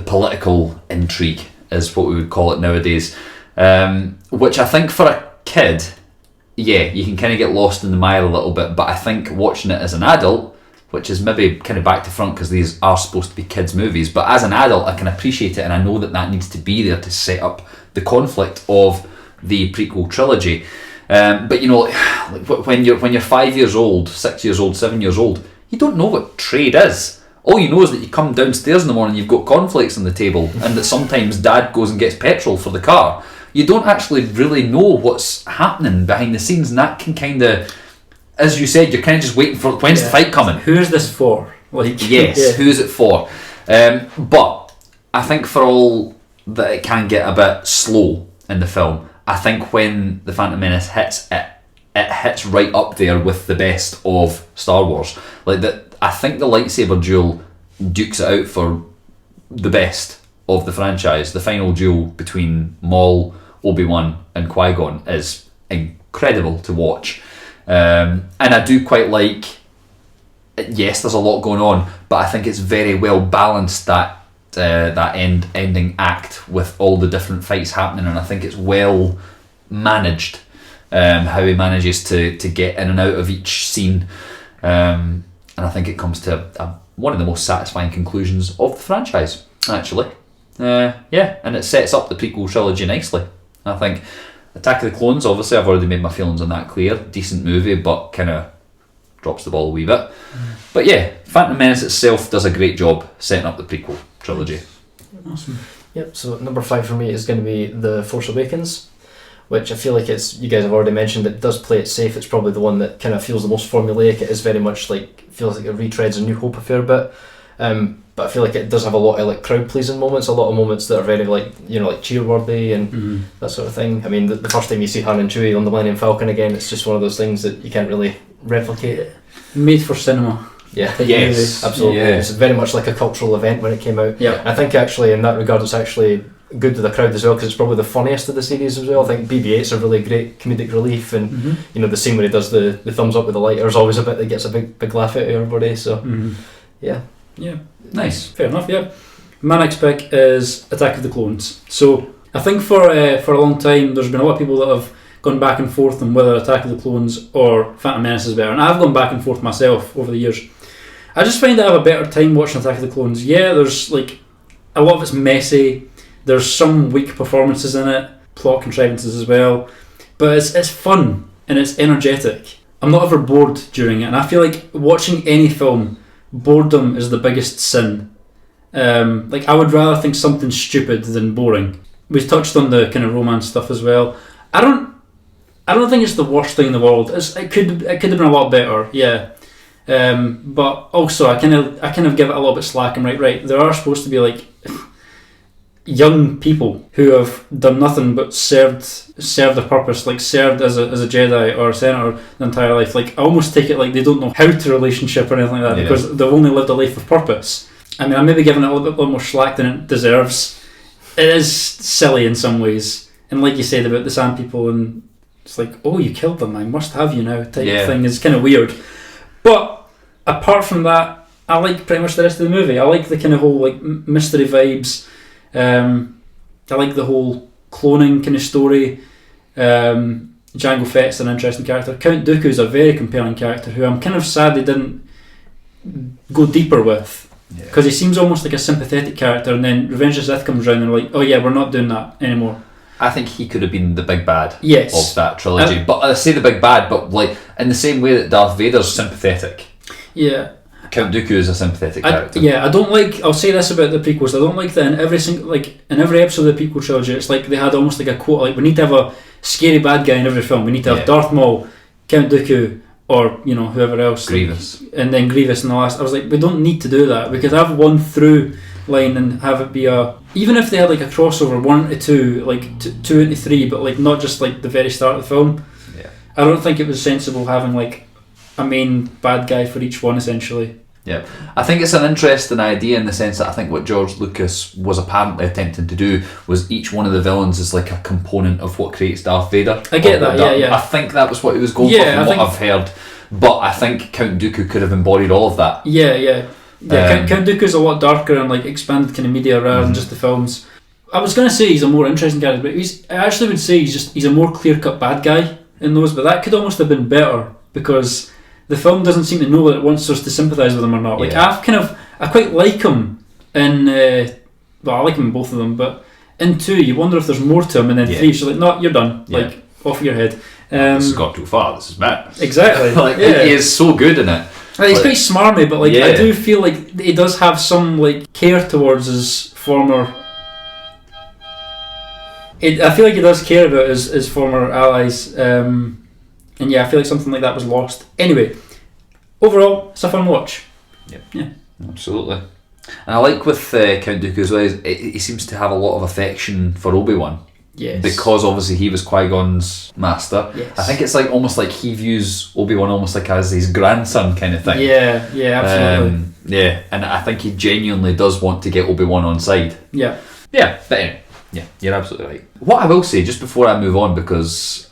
political intrigue, is what we would call it nowadays, which I think for a kid, you can kind of get lost in the mire a little bit, but I think watching it as an adult, which is maybe kind of back to front because these are supposed to be kids' movies, but as an adult I can appreciate it, and I know that needs to be there to set up the conflict of the prequel trilogy. But like when you're 5 years old, 6 years old, 7 years old, you don't know what trade is. All you know is that you come downstairs in the morning, you've got cornflakes on the table, and that sometimes Dad goes and gets petrol for the car. You don't actually really know what's happening behind the scenes, and that can kind of, as you said, you're kind of just waiting for when's the fight coming. Who is this for? Yes, who is it for? But I think for all that it can get a bit slow in the film, I think when The Phantom Menace hits, it hits right up there with the best of Star Wars. Like that, I think the lightsaber duel dukes it out for the best of the franchise. The final duel between Maul, Obi-Wan and Qui-Gon is incredible to watch. And I do quite like, yes, there's a lot going on, but I think it's very well balanced, that ending act with all the different fights happening, and I think it's well managed, how he manages to get in and out of each scene, and I think it comes to one of the most satisfying conclusions of the franchise, actually. And it sets up the prequel trilogy nicely. I think Attack of the Clones, obviously I've already made my feelings on that clear, decent movie but kind of drops the ball a wee bit. But Phantom Menace itself does a great job setting up the prequel trilogy. Awesome. Yep, so number 5 for me is going to be The Force Awakens, which I feel like you guys have already mentioned, it does play it safe. It's probably the one that kind of feels the most formulaic. It is very much feels like it retreads A New Hope a fair bit. But I feel like it does have a lot of crowd pleasing moments, a lot of moments that are very cheer-worthy and that sort of thing. I mean, the first time you see Han and Chewie on the Millennium Falcon again, it's just one of those things that you can't really replicate. Made for cinema. Yeah, yes, absolutely. Yeah. It's very much like a cultural event when it came out. Yeah, I think actually in that regard it's actually good to the crowd as well, because it's probably the funniest of the series as well. I think BB-8's a really great comedic relief, and the scene where he does the thumbs up with the lighter is always a bit that gets a big laugh out of everybody. So yeah, nice, fair enough. Yeah, my next pick is Attack of the Clones. So I think for a long time there's been a lot of people that have gone back and forth on whether Attack of the Clones or Phantom Menace is better, and I've gone back and forth myself over the years. I just find I have a better time watching Attack of the Clones. Yeah, there's a lot of it's messy, there's some weak performances in it, plot contrivances as well, but it's fun and it's energetic. I'm not ever bored during it, and I feel like watching any film, boredom is the biggest sin. I would rather think something stupid than boring. We've touched on the kind of romance stuff as well. I don't think it's the worst thing in the world. It could have been a lot better, yeah. But also I kind of give it a little bit slack. I'm right. There are supposed to be young people who have done nothing but served a purpose, served as a Jedi or a senator the entire life. I almost take it like they don't know how to relationship or anything like that, because they've only lived a life of purpose. I mean, I'm maybe giving it a little bit more slack than it deserves. It is silly in some ways, and like you said about the Sand People, and it's oh, you killed them, I must have you now type thing is kind of weird. But apart from that, I like pretty much the rest of the movie. I like the kind of whole mystery vibes. I like the whole cloning kind of story. Jango Fett's an interesting character. Count Dooku's a very compelling character who I'm kind of sad they didn't go deeper with, because he seems almost like a sympathetic character, and then Revenge of the Sith comes around and oh yeah, we're not doing that anymore. I think he could have been the big bad of that trilogy. But I say the big bad, but in the same way that Darth Vader's sympathetic. Yeah. Count Dooku is a sympathetic character. Yeah, I don't like. I'll say this about the prequels. I don't like that in every episode of the prequel trilogy. It's like they had almost like a quote. Like, we need to have a scary bad guy in every film. We need to have Darth Maul, Count Dooku, or whoever else. Grievous. And then Grievous in the last. I was like, we don't need to do that. We could have one through line and have it be even if they had like a crossover 1 to 2, like 2 into 3, but like not just like the very start of the film. Yeah. I don't think it was sensible having like a main bad guy for each one, essentially. Yeah, I think it's an interesting idea in the sense that I think what George Lucas was apparently attempting to do was each one of the villains is like a component of what creates Darth Vader. I get that, yeah. I think that was what he was going for from what I've heard. But I think Count Dooku could have embodied all of that. Yeah. Count Dooku's a lot darker and like expanded kind of media rather than just the films. I was going to say he's a more interesting character, but I actually would say he's a more clear-cut bad guy in those, but that could almost have been better because the film doesn't seem to know that it wants us to sympathise with him or not. Like I quite like him in I like him in both of them, but in 2 you wonder if there's more to him, and then 3 she's like, no, you're done. Like, off your head. This has gone too far. This is madness. Exactly. He is so good in it. He's quite smarmy, but like I do feel like he does have some like care towards his former. I feel like he does care about his former allies. And I feel like something like that was lost. Anyway, overall, it's a fun watch. Yep. Yeah, absolutely. And I like with Count Dooku as well, he seems to have a lot of affection for Obi-Wan. Yes. Because obviously he was Qui-Gon's master. Yes. I think it's like almost like he views Obi-Wan almost like as his grandson kind of thing. Yeah, absolutely. And I think he genuinely does want to get Obi-Wan on side. Yeah. Yeah, but anyway. Yeah, you're absolutely right. What I will say, just before I move on, because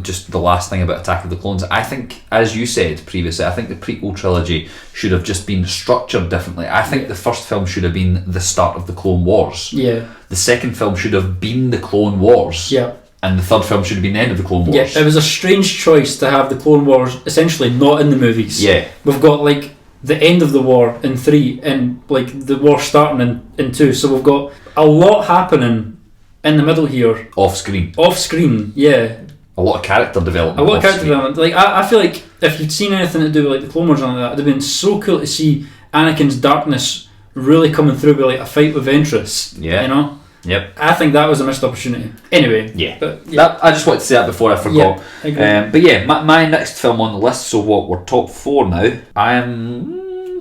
just the last thing about Attack of the Clones, I think, as you said previously, I think the prequel trilogy should have just been structured differently. I think the first film should have been the start of the Clone Wars. Yeah. The second film should have been the Clone Wars. Yeah. And the third film should have been the end of the Clone Wars. Yeah, it was a strange choice to have the Clone Wars essentially not in the movies. Yeah. We've got like the end of the war in 3 and like the war starting in 2, so we've got a lot happening in the middle here. Off screen, yeah. A lot of character development. Like I feel like if you'd seen anything to do with like the Clone Wars and like that, it'd have been so cool to see Anakin's darkness really coming through with like a fight with Ventress. Yeah. Yep. I think that was a missed opportunity. Anyway. Yeah. But That, I just wanted to say that before I forgot. Yeah, but yeah, my next film on the list, so what, we're top 4 now. I'm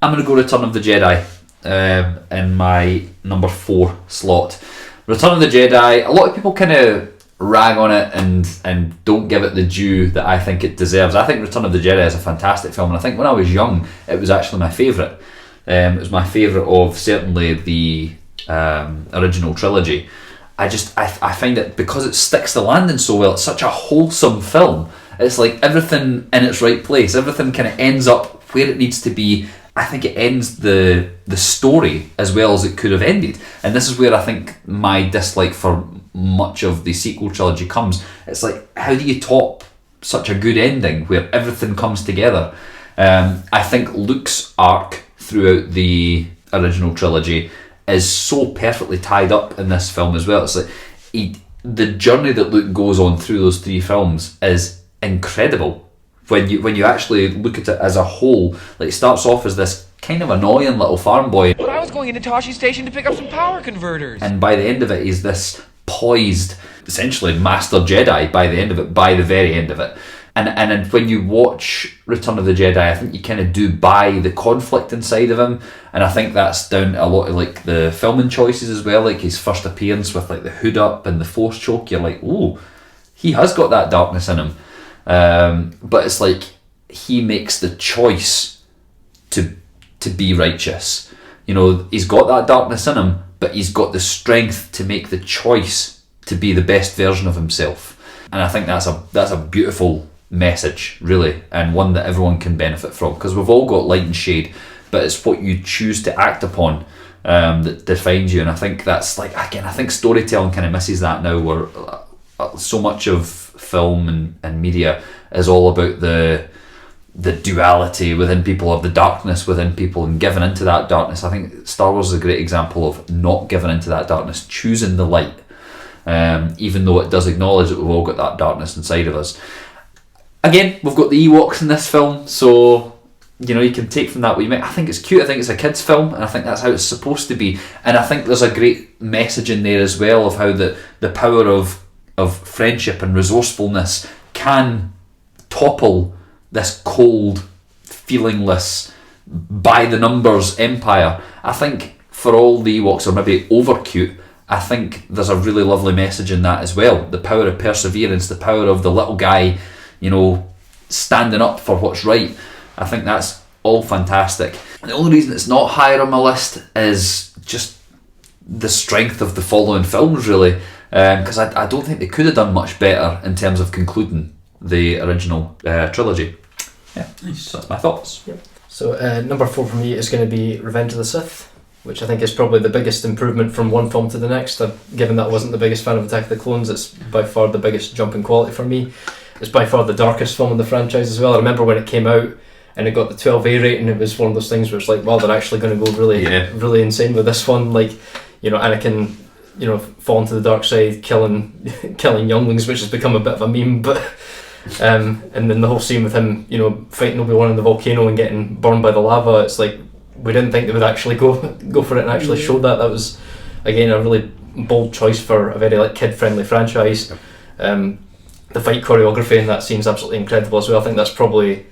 going to go Return of the Jedi in my number 4 slot. Return of the Jedi, a lot of people kind of rag on it and don't give it the due that I think it deserves. I think Return of the Jedi is a fantastic film, and I think when I was young it was actually my favourite. It was my favourite of certainly the original trilogy. I find it, because it sticks the landing so well, it's such a wholesome film. It's like everything in its right place, everything kind of ends up where it needs to be. I think it ends the story as well as it could have ended, and this is where I think my dislike for much of the sequel trilogy comes. It's like, how do you top such a good ending where everything comes together? I think Luke's arc throughout the original trilogy is so perfectly tied up in this film as well. It's like the journey that Luke goes on through those 3 films is incredible. When you actually look at it as a whole, like, it starts off as this kind of annoying little farm boy. But I was going into Toshi Station to pick up some power converters. And by the end of it, he's this poised, essentially master Jedi by the end of it, by the very end of it. And when you watch Return of the Jedi, I think you kind of do buy the conflict inside of him, and I think that's down to a lot of like the filming choices as well, like his first appearance with like the hood up and the force choke. You're like, oh, he has got that darkness in him. But it's like he makes the choice to be righteous. You know, he's got that darkness in him, but he's got the strength to make the choice to be the best version of himself. And I think that's a beautiful message, really, and one that everyone can benefit from, because we've all got light and shade, but it's what you choose to act upon that defines you. And I think that's, like, again, I think storytelling kind of misses that now, where so much of film and media is all about the duality within people, of the darkness within people, and giving into that darkness. I think Star Wars is a great example of not giving into that darkness, choosing the light, even though it does acknowledge that we've all got that darkness inside of us. Again, we've got the Ewoks in this film, so you can take from that what you might. I think it's cute. I think it's a kids' film, and I think that's how it's supposed to be. And I think there's a great message in there as well of how the power of friendship and resourcefulness can topple this cold, feelingless, by the numbers empire. I think for all the Ewoks are maybe over cute, I think there's a really lovely message in that as well. The power of perseverance, the power of the little guy, standing up for what's right. I think that's all fantastic. The only reason it's not higher on my list is just the strength of the following films, really, because I don't think they could have done much better in terms of concluding the original trilogy. Yeah, nice. So that's my thoughts. Yep. So number 4 for me is going to be Revenge of the Sith, which I think is probably the biggest improvement from one film to the next. Given that I wasn't the biggest fan of Attack of the Clones, it's by far the biggest jump in quality for me. It's by far the darkest film in the franchise as well. I remember when it came out and it got the 12A rating, it was one of those things where it's like, wow, they're actually going to go really insane with this one. Like, Anakin, falling to the dark side, killing younglings, which has become a bit of a meme, but and then the whole scene with him, fighting Obi-Wan in the volcano and getting burned by the lava, it's like, we didn't think they would actually go for it and actually show that. That was, again, a really bold choice for a very kid-friendly franchise. The fight choreography in that scene is absolutely incredible as well. I think that's probably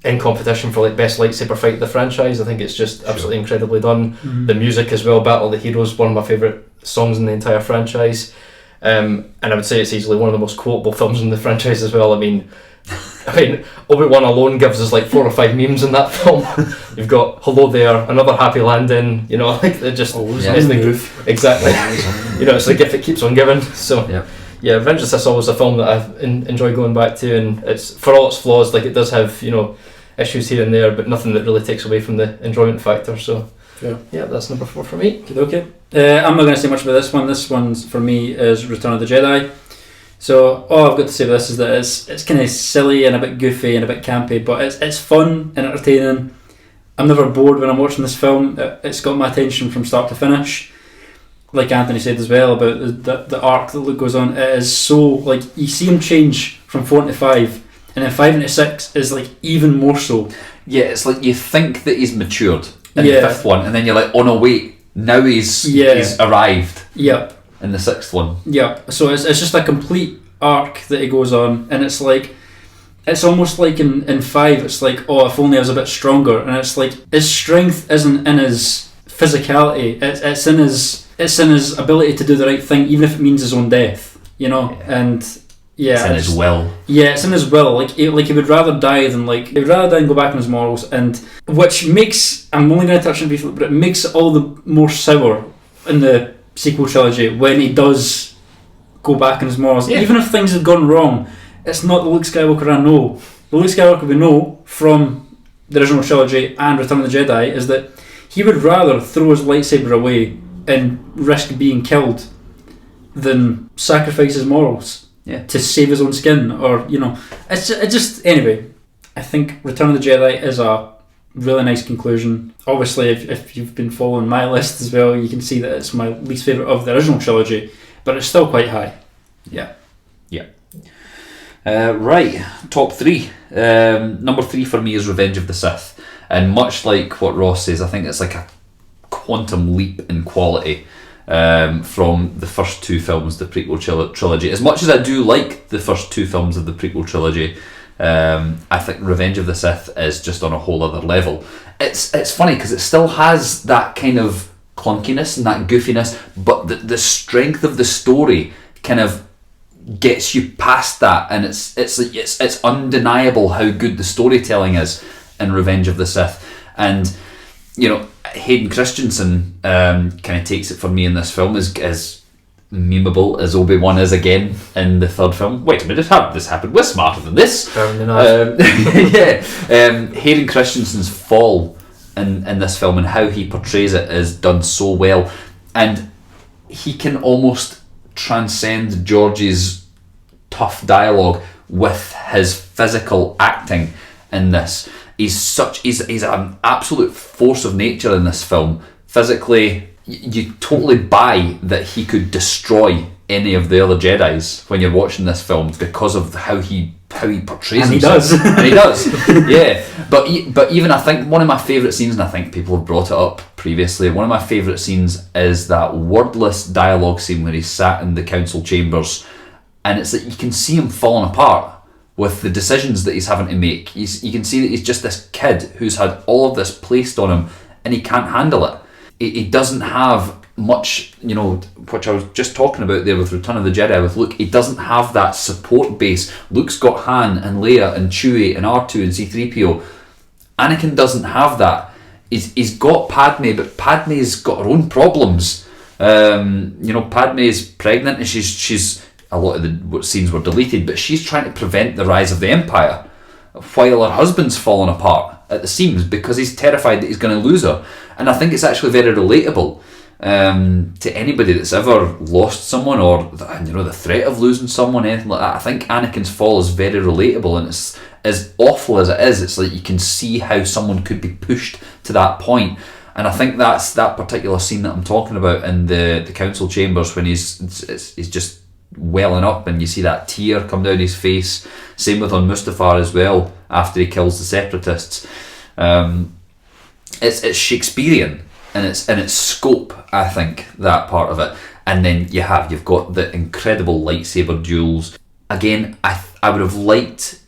in competition for best lightsaber fight of the franchise. I think it's just absolutely incredibly done. The music as well, Battle of the Heroes, one of my favourite songs in the entire franchise. And I would say it's easily one of the most quotable films in the franchise as well. I mean, Obi-Wan alone gives us 4 or 5 memes in that film. You've got "Hello There," "Another Happy Landing," they're just exactly. It's the gift that keeps on giving. So yeah, Revenge of the Sith is always a film that I enjoy going back to, and it's, for all its flaws, it does have issues here and there, but nothing that really takes away from the enjoyment factor. So yeah, that's number 4 for me. Okay. I'm not going to say much about this one. This one's for me is Return of the Jedi. So all I've got to say about this is that it's kind of silly and a bit goofy and a bit campy, but it's fun and entertaining. I'm never bored when I'm watching this film. It's got my attention from start to finish. Like Anthony said as well about the arc that Luke goes on, it is so you see him change from 4 into 5, and then 5 into 6 is even more so. Yeah, it's you think that he's matured in the 5th one, and then you're like, oh no, wait, now he's arrived. Yep. In the 6th one. Yep. So it's just a complete arc that he goes on, and it's almost like in 5, it's if only I was a bit stronger, and it's his strength isn't in his physicality, it's in his ability to do the right thing, even if it means his own death, and it's in his will. Yeah, it's in his will. He would rather die than go back on his morals, and which makes, I'm only going to touch on it briefly, but it makes it all the more sour in the sequel trilogy when he does go back on his morals. Even if things have gone wrong, it's not the Luke Skywalker I know. The Luke Skywalker we know from the original trilogy and Return of the Jedi is that he would rather throw his lightsaber away and risk being killed than sacrifice his morals to save his own skin, or it's just anyway. I think Return of the Jedi is a really nice conclusion. Obviously, if you've been following my list as well, you can see that it's my least favourite of the original trilogy, but it's still quite high. Yeah. Right, top 3. Number 3 for me is Revenge of the Sith, and much like what Ross says, I think it's a quantum leap in quality from the first 2 films, the prequel trilogy. As much as I do like the first 2 films of the prequel trilogy, I think Revenge of the Sith is just on a whole other level. It's funny because it still has that kind of clunkiness and that goofiness, but the strength of the story kind of gets you past that, and it's undeniable how good the storytelling is in Revenge of the Sith. And Hayden Christensen kind of takes it for me in this film as memeable as Obi-Wan is again in the 3rd film. Wait a minute, how did this happen? We're smarter than this. Hayden Christensen's fall in this film and how he portrays it is done so well, and he can almost transcend George's tough dialogue with his physical acting in this. He's an absolute force of nature in this film. Physically, you totally buy that he could destroy any of the other Jedis when you're watching this film because of how he portrays And he himself. does. And he does, yeah. But even I think one of my favourite scenes, and I think people have brought it up previously, one of my favourite scenes is that wordless dialogue scene where he's sat in the council chambers, and it's that you can see him falling apart with the decisions that he's having to make. You can see that he's just this kid who's had all of this placed on him, and he can't handle it. He doesn't have much, which I was just talking about there with Return of the Jedi with Luke. He doesn't have that support base. Luke's got Han and Leia and Chewie and R2 and C-3PO. Anakin doesn't have that. He's got Padme, but Padme's got her own problems. Padme's pregnant, and she's a lot of the scenes were deleted, but she's trying to prevent the rise of the Empire while her husband's falling apart at the seams because he's terrified that he's going to lose her. And I think it's actually very relatable to anybody that's ever lost someone, or the threat of losing someone, anything like that. I think Anakin's fall is very relatable, and it's as awful as it is. It's like you can see how someone could be pushed to that point. And I think that's that particular scene that I'm talking about in the council chambers when he's just welling up, and you see that tear come down his face. Same with on Mustafar as well after he kills the separatists. It's Shakespearean in its scope, I think, that part of it. And then you've got the incredible lightsaber duels. Again, I would have liked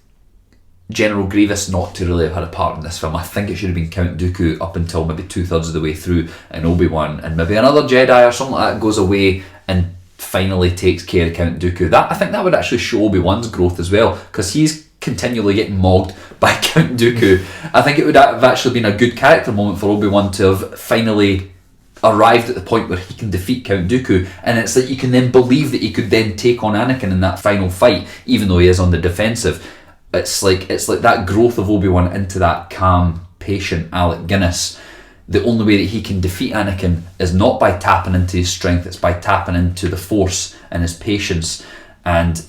General Grievous not to really have had a part in this film. I think it should have been Count Dooku up until maybe 2/3 of the way through, and Obi-Wan and maybe another Jedi or something like that goes away and finally takes care of Count Dooku. I think that would actually show Obi-Wan's growth as well, because he's continually getting mogged by Count Dooku. I think it would have actually been a good character moment for Obi-Wan to have finally arrived at the point where he can defeat Count Dooku, and it's that you can then believe that he could then take on Anakin in that final fight, even though he is on the defensive. It's like that growth of Obi-Wan into that calm, patient Alec Guinness. The only way that he can defeat Anakin is not by tapping into his strength, it's by tapping into the Force and his patience, and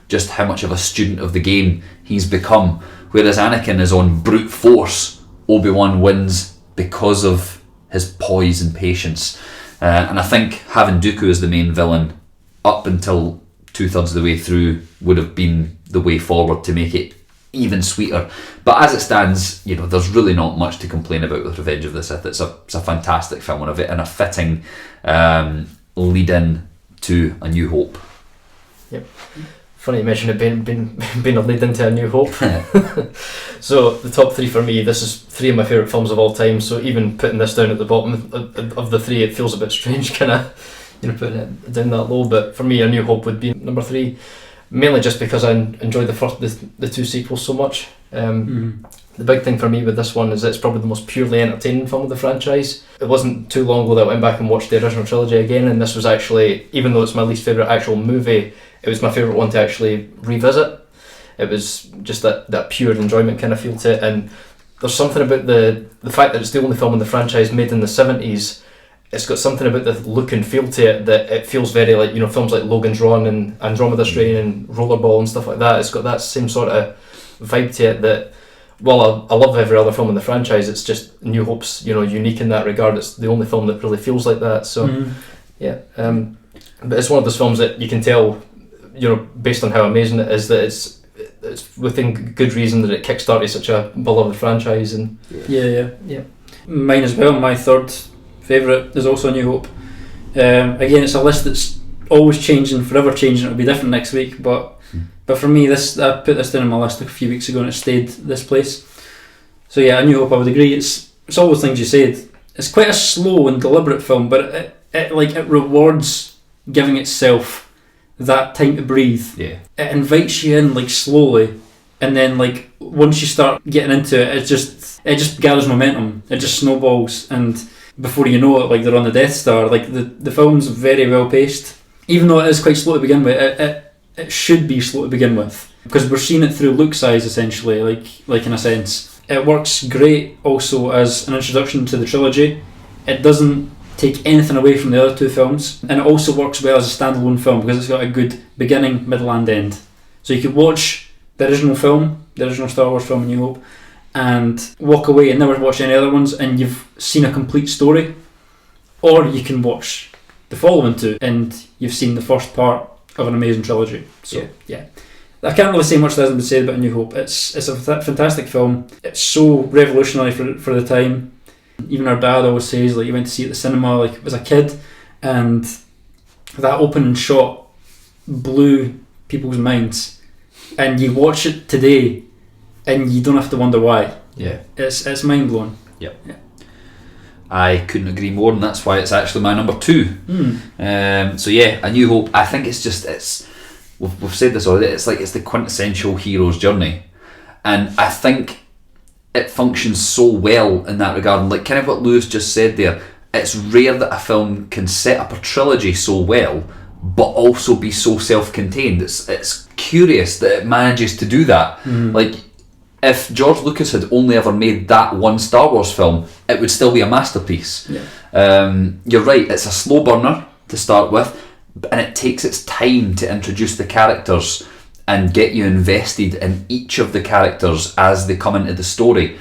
just how much of a student of the game he's become. Whereas Anakin is on brute force, Obi-Wan wins because of his poise and patience. And I think having Dooku as the main villain up until 2/3 of the way through would have been the way forward to make it even sweeter. But as it stands, there's really not much to complain about with Revenge of the Sith. It's a fantastic film and a fitting lead-in to A New Hope. Yep. Funny you mention it being a lead into A New Hope. So the top three for me, this is three of my favourite films of all time, so even putting this down at the bottom of the three, it feels a bit strange kind of putting it down that low, but for me A New Hope would be number three, mainly just because I enjoyed the two sequels so much. The big thing for me with this one is that it's probably the most purely entertaining film of the franchise. It wasn't too long ago that I went back and watched the original trilogy again, and this was actually, even though it's my least favourite actual movie, it was my favourite one to actually revisit. It was just that pure enjoyment kind of feel to it, and there's something about the fact that it's the only film in the franchise made in the 70s. It's got something about the look and feel to it that it feels very like, films like Logan's Run and Andromeda Strain and Rollerball and stuff like that. It's got that same sort of vibe to it that, while I love every other film in the franchise, it's just New Hope's, unique in that regard. It's the only film that really feels like that. So, but it's one of those films that you can tell, based on how amazing it is, that it's within good reason that it kickstarted such a beloved franchise. And yeah. Mine as well. My third favourite is also A New Hope. Again, it's a list that's always changing, forever changing. It'll be different next week, but for me, I put this down on my list a few weeks ago and it stayed this place. So yeah, A New Hope, I would agree. It's all those things you said. It's quite a slow and deliberate film, but it rewards giving itself that time to breathe. Yeah. It invites you in slowly, and then once you start getting into it, it just gathers momentum. It just snowballs, and before you know it, they're on the Death Star. The film's very well paced, even though it is quite slow to begin with. It should be slow to begin with, because we're seeing it through Luke's eyes essentially, in a sense. It works great also as an introduction to the trilogy. It doesn't take anything away from the other two films, and it also works well as a standalone film because it's got a good beginning, middle and end. So you could watch the original film, the original Star Wars film A New Hope, and walk away and never watch any other ones, and you've seen a complete story. Or you can watch the following two, and you've seen the first part of an amazing trilogy. So yeah. I can't really say much that hasn't been said about A New Hope. It's a fantastic film. It's so revolutionary for the time. Even our dad always says, like, you went to see it at the cinema like as a kid, and that opening shot blew people's minds. And you watch it today, and you don't have to wonder why. Yeah, it's mind blowing. Yep. Yeah. I couldn't agree more, and that's why it's actually my number 2. So yeah, A New Hope. I think we've said this already. It's the quintessential hero's journey, and I think it functions so well in that regard. And like kind of what Lewis just said there, it's rare that a film can set up a trilogy so well, but also be so self-contained. It's curious that it manages to do that. Like, if George Lucas had only ever made that one Star Wars film, it would still be a masterpiece. You're right, it's a slow burner to start with, and it takes its time to introduce the characters and get you invested in each of the characters as they come into the story.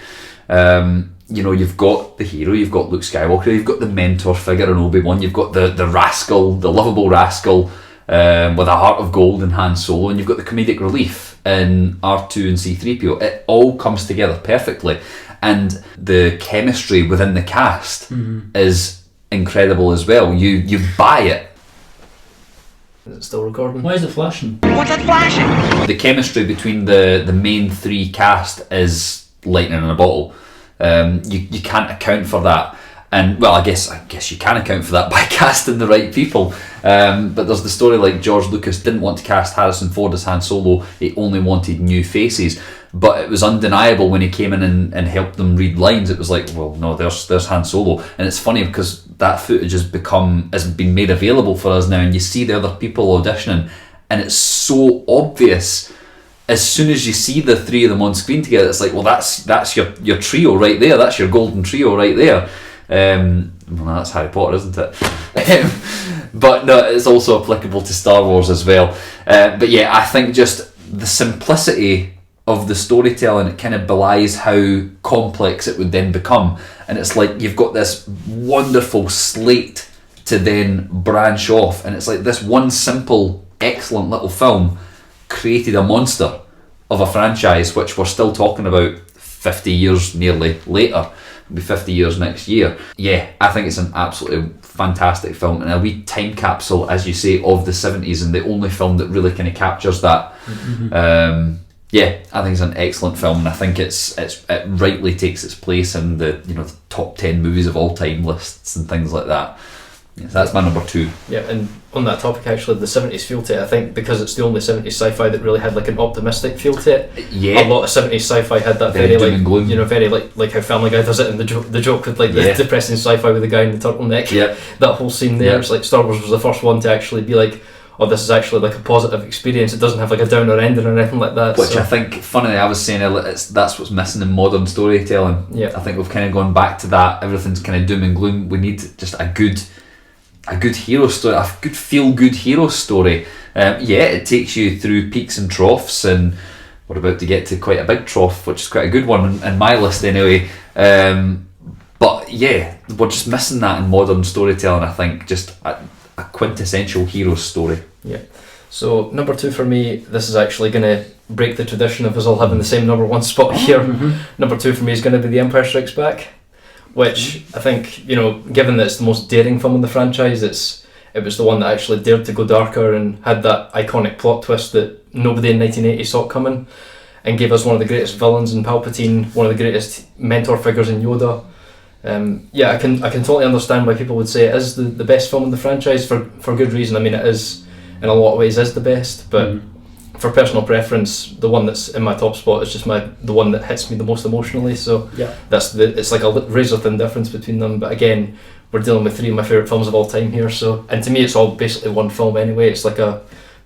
You've got the hero, you've got Luke Skywalker, you've got the mentor figure in Obi-Wan, you've got the rascal, the lovable rascal with a heart of gold in Han Solo, and you've got the comedic relief in R2 and C-3PO. It all comes together perfectly, and the chemistry within the cast is incredible as well. You buy it. Is it still recording? Why is it flashing? What's that flashing? The chemistry between the main 3 cast is lightning in a bottle. You can't account for that. And well, I guess you can account for that by casting the right people. But there's the story like George Lucas didn't want to cast Harrison Ford as Han Solo. He only wanted new faces. But it was undeniable when he came in and helped them read lines. It was like, well, no, there's Han Solo. And it's funny because that footage has been made available for us now, and you see the other people auditioning, and it's so obvious. As soon as you see the 3 of them on screen together, it's like, well, that's your trio right there. That's your golden trio right there. Well, that's Harry Potter, isn't it? But no, it's also applicable to Star Wars as well. But yeah, I think just the simplicity of the storytelling, it kind of belies how complex it would then become. And it's like you've got this wonderful slate to then branch off, and it's like this one simple, excellent little film created a monster of a franchise which we're still talking about 50 years nearly later. It'll be 50 years next year. Yeah, I think it's an absolutely fantastic film, and a wee time capsule, as you say, of the 70s, and the only film that really kind of captures that. Yeah, I think it's an excellent film, and I think it rightly takes its place in the the top 10 movies of all time lists and things like that. Yeah, so that's my number 2. Yeah, and on that topic, actually, the 70s feel to it, I think because it's the only 70s sci-fi that really had like an optimistic feel to it. Yeah, a lot of 70s sci-fi had that very doom and gloom. Very like how Family Guy does it, and the joke with like the depressing sci-fi with the guy in the turtleneck. Yeah, that whole scene there. It's like Star Wars was the first one to actually be like, oh, this is actually like a positive experience. It doesn't have like a downer ending or anything like that. Which I think, funnily, I was saying earlier, that's what's missing in modern storytelling. Yeah, I think we've kind of gone back to that. Everything's kind of doom and gloom. We need just a good hero story, a good feel-good hero story. It takes you through peaks and troughs, and we're about to get to quite a big trough, which is quite a good one in my list anyway. But yeah, we're just missing that in modern storytelling. I think just a quintessential hero story. Yeah. So number 2 for me, this is actually going to break the tradition of us all having the same number 1 spot here. Number 2 for me is going to be The Empire Strikes Back, which I think, given that it's the most daring film in the franchise, it was the one that actually dared to go darker and had that iconic plot twist that nobody in 1980 saw coming, and gave us one of the greatest villains in Palpatine, one of the greatest mentor figures in Yoda. I can totally understand why people would say it is the best film in the franchise for good reason. I mean, it is, in a lot of ways, is the best, but for personal preference, the one that's in my top spot is just the one that hits me the most emotionally. So it's like a razor thin difference between them. But again, we're dealing with 3 of my favourite films of all time here. So, and to me, it's all basically one film anyway. It's like a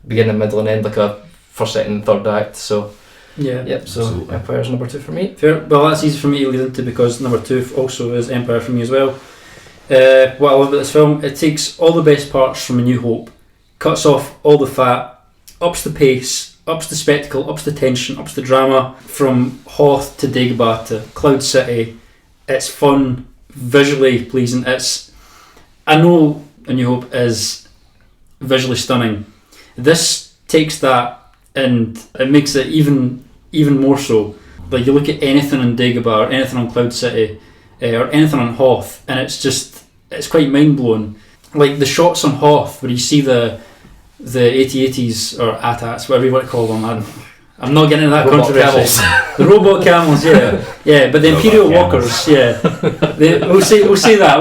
beginning, middle, and end, like a first, second, and third act. So. So absolutely. Empire's number 2 for me. Fair. Well, that's easy for me to lead into because number 2 also is Empire for me as well. What I love about this film, it takes all the best parts from A New Hope, cuts off all the fat, ups the pace, ups the spectacle, ups the tension, ups the drama. From Hoth to Dagobah to Cloud City, it's fun, visually pleasing. I know A New Hope is visually stunning. This takes that and it makes it even more so. Like, you look at anything on Dagobah, or anything on Cloud City, or anything on Hoth, and it's quite mind-blowing. Like the shots on Hoth, where you see the AT-ATs or AT-ATs, whatever you want to call them. I'm not getting into that Robot controversy. camels. The robot camels, yeah. But the Imperial Robot Walkers, we'll say that.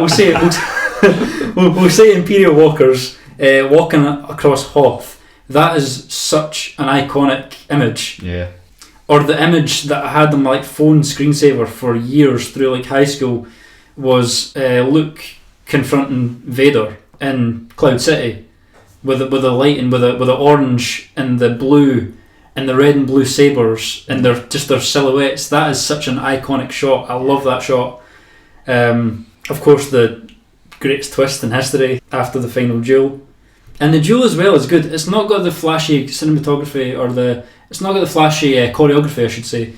We'll say Imperial Walkers walking across Hoth. That is such an iconic image. Yeah. Or the image that I had on my phone screensaver for years through high school was Luke confronting Vader in Cloud City with the lighting, with the orange and the blue and the red and blue sabers and their silhouettes. That is such an iconic shot. I love that shot. Of course, the greatest twist in history after the final duel. And the duel as well is good. It's not got the flashy cinematography it's not got the flashy choreography, I should say,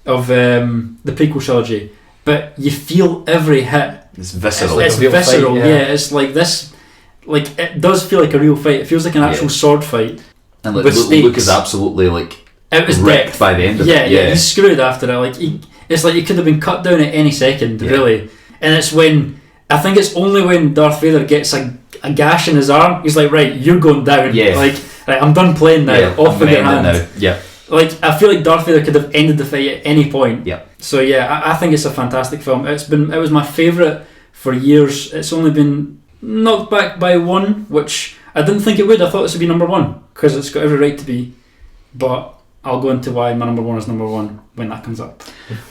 of the prequel trilogy. But you feel every hit. It's visceral. It's visceral, It's like this. Like, it does feel like a real fight. It feels like an actual sword fight. And like, with Luke is absolutely it was wrecked death by the end of it. Yeah, he's screwed after it. Like, it's like he could have been cut down at any second, really. And it's only when Darth Vader gets a gash in his arm, he's like, right, you're going down. Yeah. Like, right, I'm done playing now. Yeah, Off with your hand. now. Yeah. Like, I feel like Darth Vader could have ended the fight at any point. Yeah. So yeah, I think it's a fantastic film. It was my favourite for years. It's only been knocked back by one, which I didn't think it would. I thought this would be number one because it's got every right to be. But I'll go into why my number one is number one when that comes up.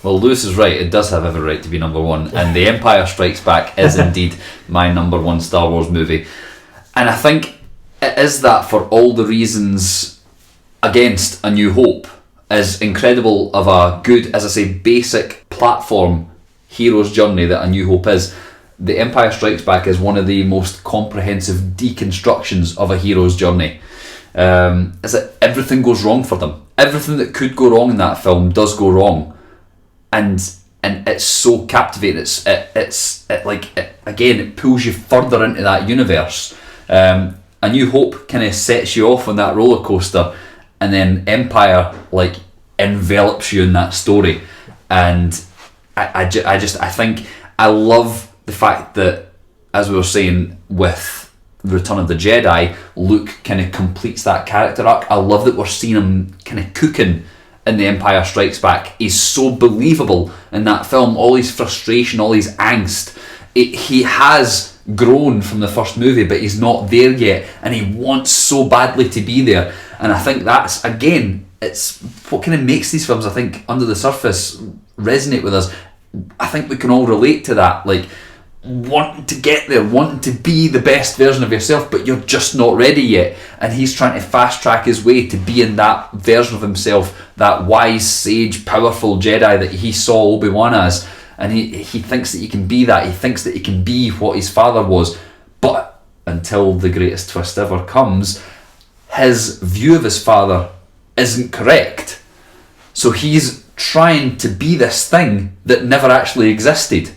Well, Lewis is right. It does have every right to be number one, and The Empire Strikes Back is indeed my number one Star Wars movie. And I think it is that for all the reasons against A New Hope. As incredible of a good, as I say, basic platform hero's journey that A New Hope is, The Empire Strikes Back is one of the most comprehensive deconstructions of a hero's journey. Is that everything goes wrong for them. Everything that could go wrong in that film does go wrong, and it's so captivating. It pulls you further into that universe. A New Hope kind of sets you off on that roller coaster, and then Empire envelops you in that story. And I think I love the fact that, as we were saying with Return of the Jedi, Luke kind of completes that character arc. I love that we're seeing him kind of cooking in The Empire Strikes Back. He's so believable in that film. All his frustration, all his angst. He has grown from the first movie, but he's not there yet, and he wants so badly to be there. And I think that's, again, it's what kind of makes these films, I think, under the surface resonate with us. I think we can all relate to that, wanting to get there, wanting to be the best version of yourself, but you're just not ready yet. And he's trying to fast track his way to being that version of himself, that wise, sage, powerful Jedi that he saw Obi-Wan as. And he thinks that he can be that. He thinks that he can be what his father was. But until the greatest twist ever comes, his view of his father isn't correct. So he's trying to be this thing that never actually existed.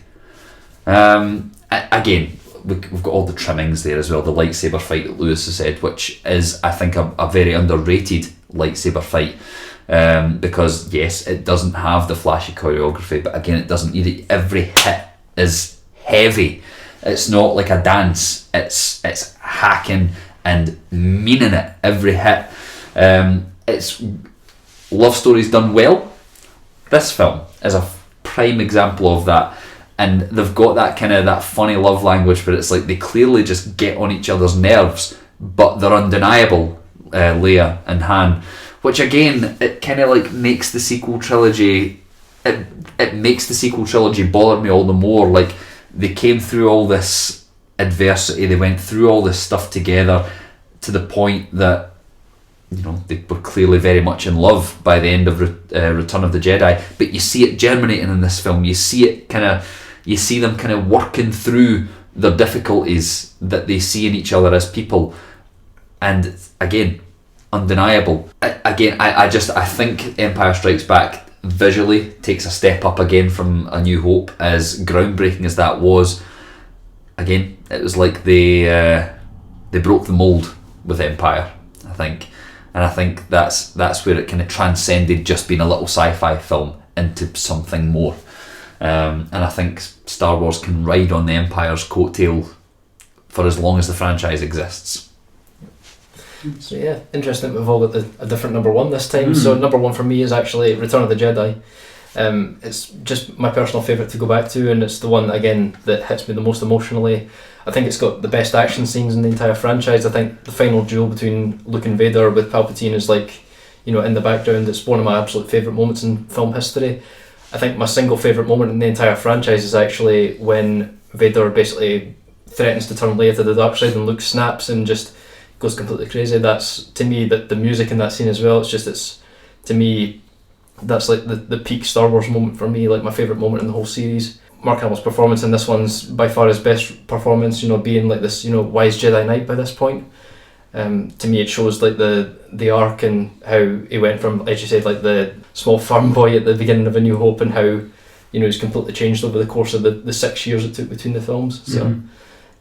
Again, we've got all the trimmings there as well. The lightsaber fight that Lewis has said, which is, I think, a very underrated lightsaber fight, because yes, it doesn't have the flashy choreography, but again, it doesn't need it. Every hit is heavy. It's not like a dance. It's hacking and meaning it. Every hit. It's love stories done well. This film is a prime example of that. And they've got that funny love language, but it's like they clearly just get on each other's nerves, but they're undeniable, Leia and Han. Which again, it kind of makes the sequel trilogy, it makes the sequel trilogy bother me all the more. They came through all this adversity, they went through all this stuff together to the point that, they were clearly very much in love by the end of Return of the Jedi. But you see it germinating in this film. You see them kind of working through the difficulties that they see in each other as people, and again, undeniable. I think Empire Strikes Back visually takes a step up again from A New Hope, as groundbreaking as that was. again, it was like they broke the mold with Empire, I think, and I think that's where it kind of transcended just being a little sci-fi film into something more. And I think Star Wars can ride on the Empire's coattail for as long as the franchise exists. So yeah, interesting. We've all got a different number one this time. So number one for me is actually Return of the Jedi. It's just my personal favourite to go back to, and it's the one again that hits me the most emotionally. I think it's got the best action scenes in the entire franchise. I think the final duel between Luke and Vader with Palpatine is like, you know, in the background. It's one of my absolute favourite moments in film history. I think my single favourite moment in the entire franchise is actually when Vader basically threatens to turn Leia to the dark side and Luke snaps and just goes completely crazy. That's, to me, the music in that scene as well. It's to me, that's like the peak Star Wars moment for me, like my favourite moment in the whole series. Mark Hamill's performance in this one's by far his best performance, you know, being like this, you know, wise Jedi Knight by this point. To me, it shows like the arc and how he went from, as you said, like the small farm boy at the beginning of A New Hope, and how, you know, he's completely changed over the course of the 6 years it took between the films. So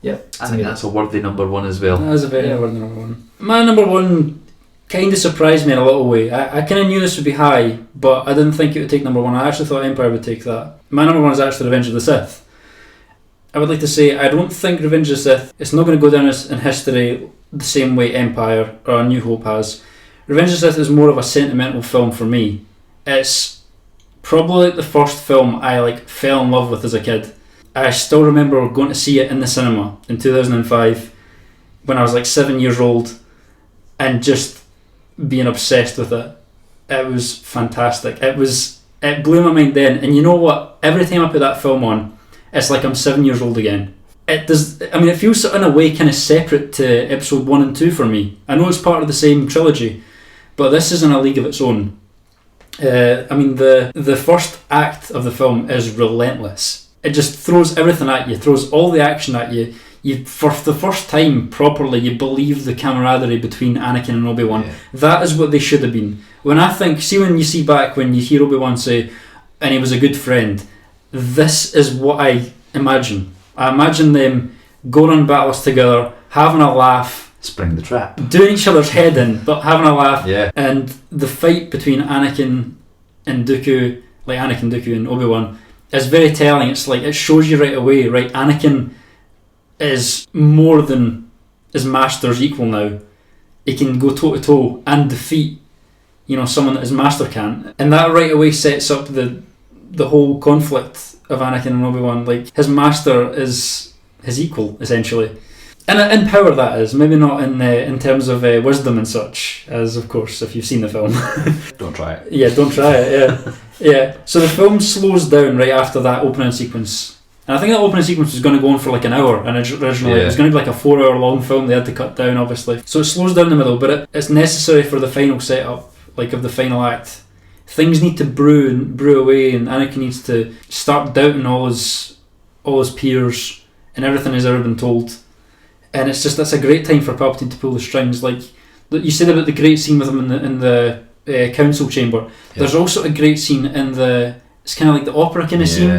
yeah, I think that's a worthy number one as well. That is a very worthy number one. My number one kind of surprised me in a little way. I kind of knew this would be high, but I didn't think it would take number one. I actually thought Empire would take that. My number one is actually Revenge of the Sith. I would like to say I don't think Revenge of the Sith, it's not going to go down in history the same way Empire or A New Hope has. Revenge of the Sith is more of a sentimental film for me. It's probably like the first film I fell in love with as a kid. I still remember going to see it in the cinema in 2005 when I was 7 years old, and just being obsessed with it. It was fantastic. It blew my mind then, and you know what? Every time I put that film on, it's like I'm 7 years old again. It does. I mean, it feels in a way kind of separate to episode 1 and 2 for me. I know it's part of the same trilogy, but this is in a league of its own. I mean, the first act of the film is relentless. It just throws everything at you, throws all the action at you. You, for the first time properly, you believe the camaraderie between Anakin and Obi-Wan. Yeah. That is what they should have been. When you hear Obi-Wan say, and he was a good friend, this is what I imagine. I imagine them going on battles together, having a laugh, spring the trap, doing each other's head in, but having a laugh. Yeah. And the fight between Anakin and Dooku, Anakin, Dooku and Obi-Wan, is very telling. It's like, it shows you right away, right, Anakin is more than his master's equal now. He can go toe to toe and defeat, someone that his master can't. And that right away sets up the whole conflict of Anakin and Obi-Wan. Like, his master is his equal, essentially. And in power, that is. Maybe not in terms of wisdom and such, as, of course, if you've seen the film. Don't try it. Yeah, don't try it, yeah. Yeah. So the film slows down right after that opening sequence. And I think that opening sequence was going to go on for like an hour, and originally it was going to be like a 4-hour long film. They had to cut down, obviously. So it slows down in the middle, but it's necessary for the final setup, of the final act. Things need to brew away, and Anakin needs to start doubting all his peers and everything he's ever been told. And that's a great time for Palpatine to pull the strings. Like you said about the great scene with him in the council chamber. Yeah. There's also a great scene in it's kind of like the opera kind of scene,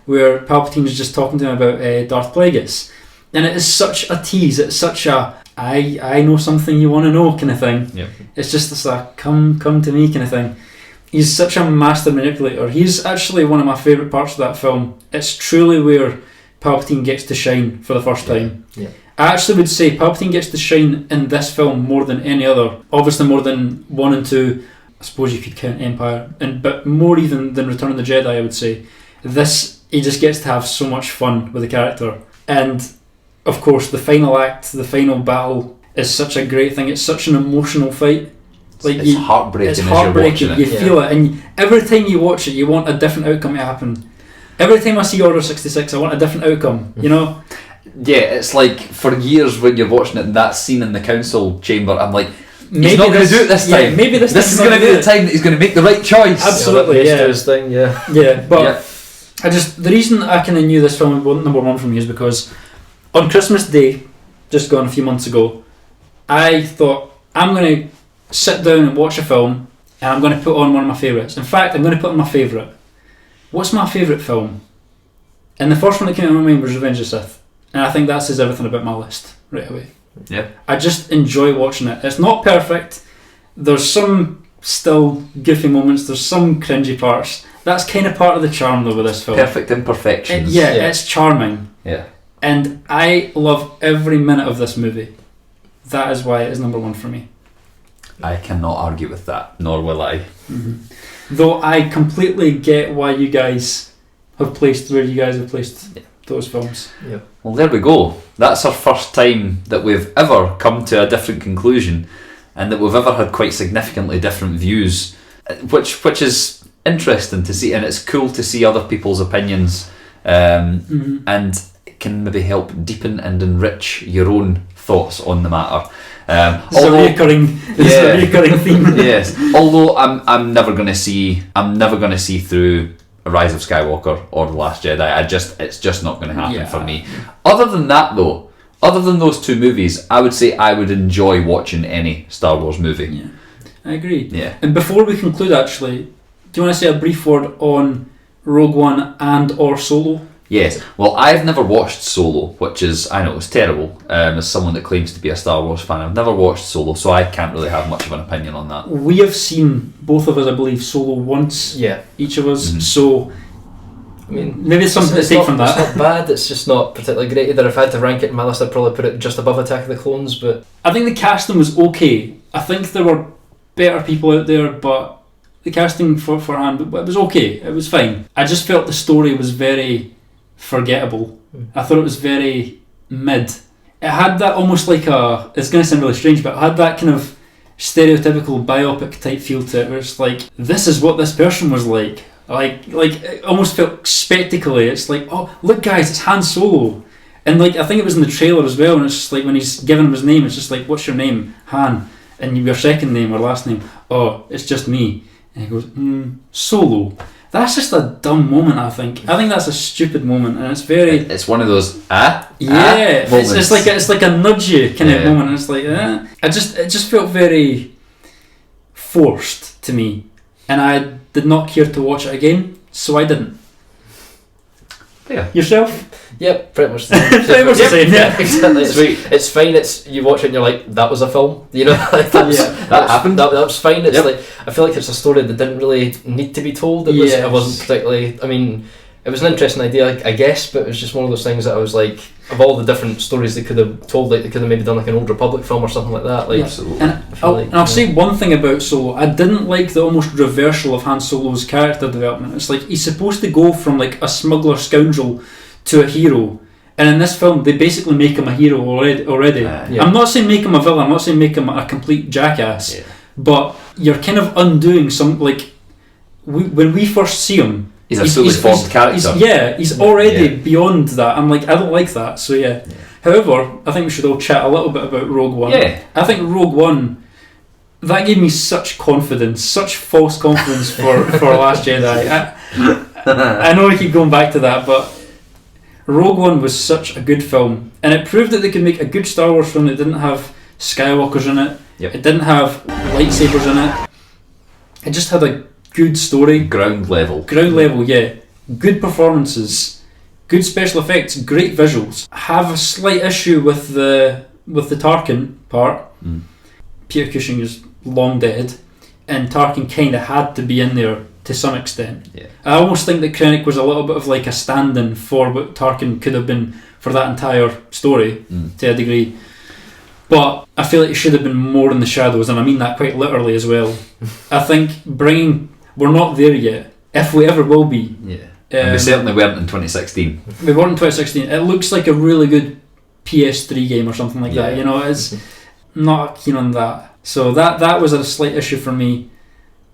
where Palpatine is just talking to him about Darth Plagueis, and it is such a tease. It's such a I know something you want to know kind of thing. Yep. It's just this come to me kind of thing. He's such a master manipulator. He's actually one of my favourite parts of that film. It's truly where Palpatine gets to shine for the first time. Yeah. I actually would say Palpatine gets to shine in this film more than any other. Obviously more than 1 and 2. I suppose you could count Empire, but more even than Return of the Jedi, I would say. He just gets to have so much fun with the character. And, of course, the final act, the final battle, is such a great thing. It's such an emotional fight. It's heartbreaking. It's heartbreaking. As you're watching it. You feel it, and every time you watch it, you want a different outcome to happen. Every time I see Order 66, I want a different outcome, Yeah, it's like, for years when you're watching it, that scene in the council chamber, I'm like, he's not going to do it this time. Maybe this is going to be the time that he's going to make the right choice. Absolutely, his thing, yeah. Yeah, but the reason I kind of knew this film was number one for me is because on Christmas Day, just gone a few months ago, I thought, I'm going to sit down and watch a film, and I'm going to put on one of my favourites. In fact, I'm going to put on my favourite. What's my favourite film? And the first one that came to my mind was Revenge of the Sith. And I think that says everything about my list right away. Yeah. I just enjoy watching it. It's not perfect. There's some still goofy moments. There's some cringy parts. That's kind of part of the charm though with this film. Perfect imperfections. It's charming. Yeah. And I love every minute of this movie. That is why it is number one for me. I cannot argue with that, nor will I. Though I completely get why you guys have placed where you guys have placed those films. Yeah. Well, there we go. That's our first time that we've ever come to a different conclusion, and that we've ever had quite significantly different views, which is interesting to see, and it's cool to see other people's opinions, and it can maybe help deepen and enrich your own thoughts on the matter. It's a reoccurring theme. Yes. Although I'm never gonna see through Rise of Skywalker or The Last Jedi. It's just not gonna happen for me. Other than that though, other than those two movies, I would say I would enjoy watching any Star Wars movie. Yeah, I agree. Yeah. And before we conclude, actually, do you want to say a brief word on Rogue One and or Solo? Yes. Well, I've never watched Solo, which is, I know it's terrible. As someone that claims to be a Star Wars fan, I've never watched Solo, so I can't really have much of an opinion on that. We have seen, both of us, I believe, Solo once. Yeah. Each of us. So, I mean, maybe it's something to take from that. It's not bad. It's just not particularly great either. If I had to rank it in my list, I'd probably put it just above Attack of the Clones. But I think the casting was okay. I think there were better people out there, but the casting for Han, it was okay. It was fine. I just felt the story was very forgettable. I thought it was very mid. It had that almost like it's going to sound really strange, but it had that kind of stereotypical biopic type feel to it, where it's like, this is what this person was like it almost felt spectacly. It's like, oh look guys, it's Han Solo. And like, I think it was in the trailer as well, and it's just like when he's giving him his name, it's just like, what's your name? Han. And your second name or last name? Oh, it's just me. And he goes, Solo. That's just a dumb moment, I think. I think that's a stupid moment, and it's very... It's one of those, moments. It's like a nudge you kind of moment, and it's like, It just felt very forced to me, and I did not care to watch it again, so I didn't. Yeah. Yourself? Yep, pretty much the same. Pretty much the same, yeah. Exactly. It's fine. It's, you watch it and you're like, that was a film. You know, like that happened. That was fine. It's like, I feel like it's a story that didn't really need to be told. It wasn't particularly. I mean, it was an interesting idea, I guess, but it was just one of those things that I was like, of all the different stories they could have told, like they could have maybe done like an Old Republic film or something like that. Like, absolutely. And I'll say one thing about Solo. I didn't like the almost reversal of Han Solo's character development. It's like he's supposed to go from like a smuggler scoundrel to a hero, and in this film they basically make him a hero already. I'm not saying make him a villain, I'm not saying make him a complete jackass, but you're kind of undoing some, like, when we first see him, he's a fully formed character. He's already beyond that. I'm like, I don't like that, so yeah. However, I think we should all chat a little bit about Rogue One. I think Rogue One, that gave me such confidence, such false confidence for Last Jedi. I know I keep going back to that, but Rogue One was such a good film, and it proved that they could make a good Star Wars film that didn't have Skywalkers in it. It didn't have lightsabers in it. It just had a good story. Ground level, yeah. Good performances, good special effects, great visuals. I have a slight issue with the Tarkin part. Peter Cushing is long dead, and Tarkin kind of had to be in there to some extent. I almost think that Krennic was a little bit of like a stand-in for what Tarkin could have been for that entire story to a degree. But I feel like it should have been more in the shadows, and I mean that quite literally as well. I think we're not there yet, if we ever will be. And we certainly weren't in 2016. We weren't in 2016. It looks like a really good PS3 game or something like that. You know, it's not keen on that. So that was a slight issue for me.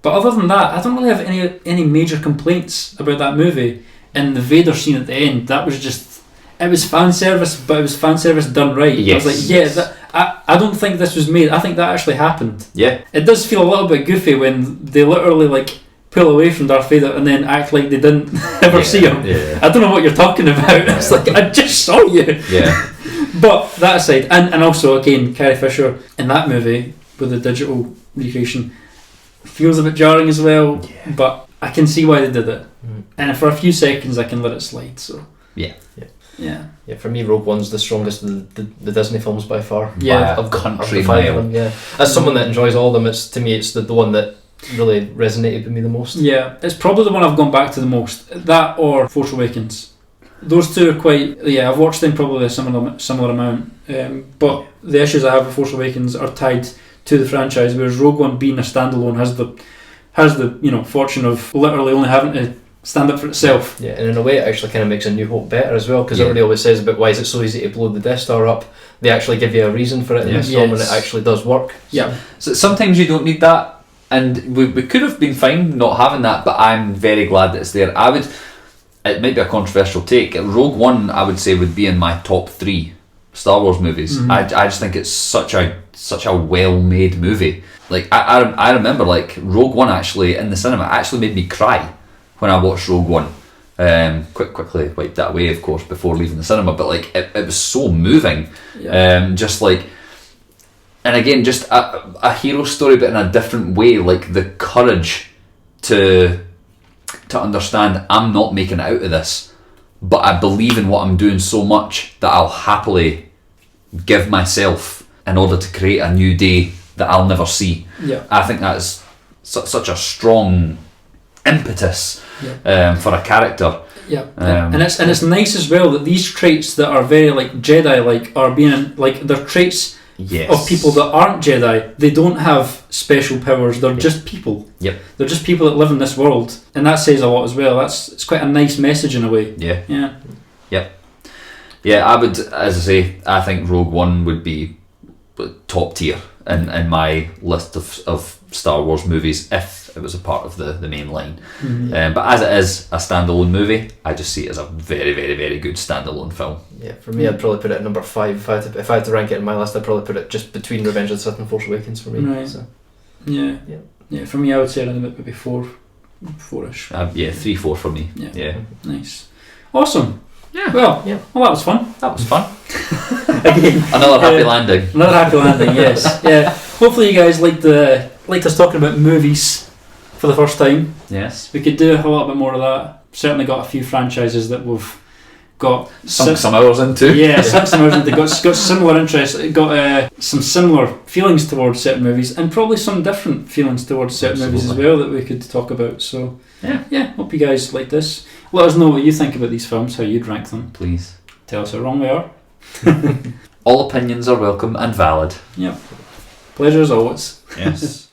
But other than that, I don't really have any major complaints about that movie. And the Vader scene at the end, that was just, it was fan service, but it was fan service done right. I was like, I don't think this was made. I think that actually happened. It does feel a little bit goofy when they literally like pull away from Darth Vader and then act like they didn't ever see him. I don't know what you're talking about. It's like, I just saw you. But that aside, and also again, Carrie Fisher in that movie with the digital recreation feels a bit jarring as well, but I can see why they did it. And for a few seconds I can let it slide. So Yeah. Yeah, for me, Rogue One's the strongest of the Disney films by far. Yeah. By a country of the 5 mile. of them, yeah. As someone that enjoys all of them, it's to me it's the one that really resonated with me the most. Yeah, it's probably the one I've gone back to the most. That or Force Awakens. Those two are quite. Yeah, I've watched them probably a similar amount. But the issues I have with Force Awakens are tied to the franchise, whereas Rogue One, being a standalone, has the fortune of literally only having to stand up for itself. Yeah, and in a way, it actually kind of makes A New Hope better as well, because Yeah. everybody always says about why is it so easy to blow the Death Star up. They actually give you a reason for it in this film, and it actually does work. Yeah. So sometimes you don't need that, and we could have been fine not having that, but I'm very glad that it's there. It might be a controversial take. Rogue One, I would say, would be in my top 3 Star Wars movies. Mhm. I just think it's such a well-made movie. Like I remember, like, Rogue One actually in the cinema actually made me cry when I watched Rogue One. Quickly wiped that away, of course, before leaving the cinema. But like it was so moving. Yeah. Just like, and again, just a hero story, but in a different way. Like the courage to understand I'm not making it out of this, but I believe in what I'm doing so much that I'll happily give myself in order to create a new day that I'll never see. Yeah. I think that's such a strong impetus for a character. Yeah, and it's nice as well that these traits that are very like Jedi-like are being like they're traits Yes. of people that aren't Jedi. They don't have special powers. They're just people. Yep. They're just people that live in this world, and that says a lot as well. It's quite a nice message in a way. Yeah. Yeah. Yep. Yeah, I would, as I say, I think Rogue One would be top tier in my list of Star Wars movies if it was a part of the main line. Mm-hmm. But as it is a standalone movie, I just see it as a very, very, very good standalone film. Yeah, for me, I'd probably put it at number 5. If I had to rank it in my list, I'd probably put it just between Revenge of the Sith and Force Awakens for me. Right. So. Yeah. For me, I would say around about maybe 4-ish. 3-4 for me. Yeah. Nice. Awesome. Yeah. Well, that was fun. That was fun. Again, Another happy landing. Another happy landing. Yes. Yeah. Hopefully, you guys liked us talking about movies for the first time. Yes. We could do a little bit more of that. Certainly got a few franchises that we've got Sunk some hours into. Yeah, sunk some hours into. Got similar interests. Got some similar feelings towards certain movies, and probably some different feelings towards certain movies as well that we could talk about. So yeah. Hope you guys like this. Let us know what you think about these films, how you'd rank them. Please. Tell us how wrong we are. All opinions are welcome and valid. Yep. Pleasure as always. Yes.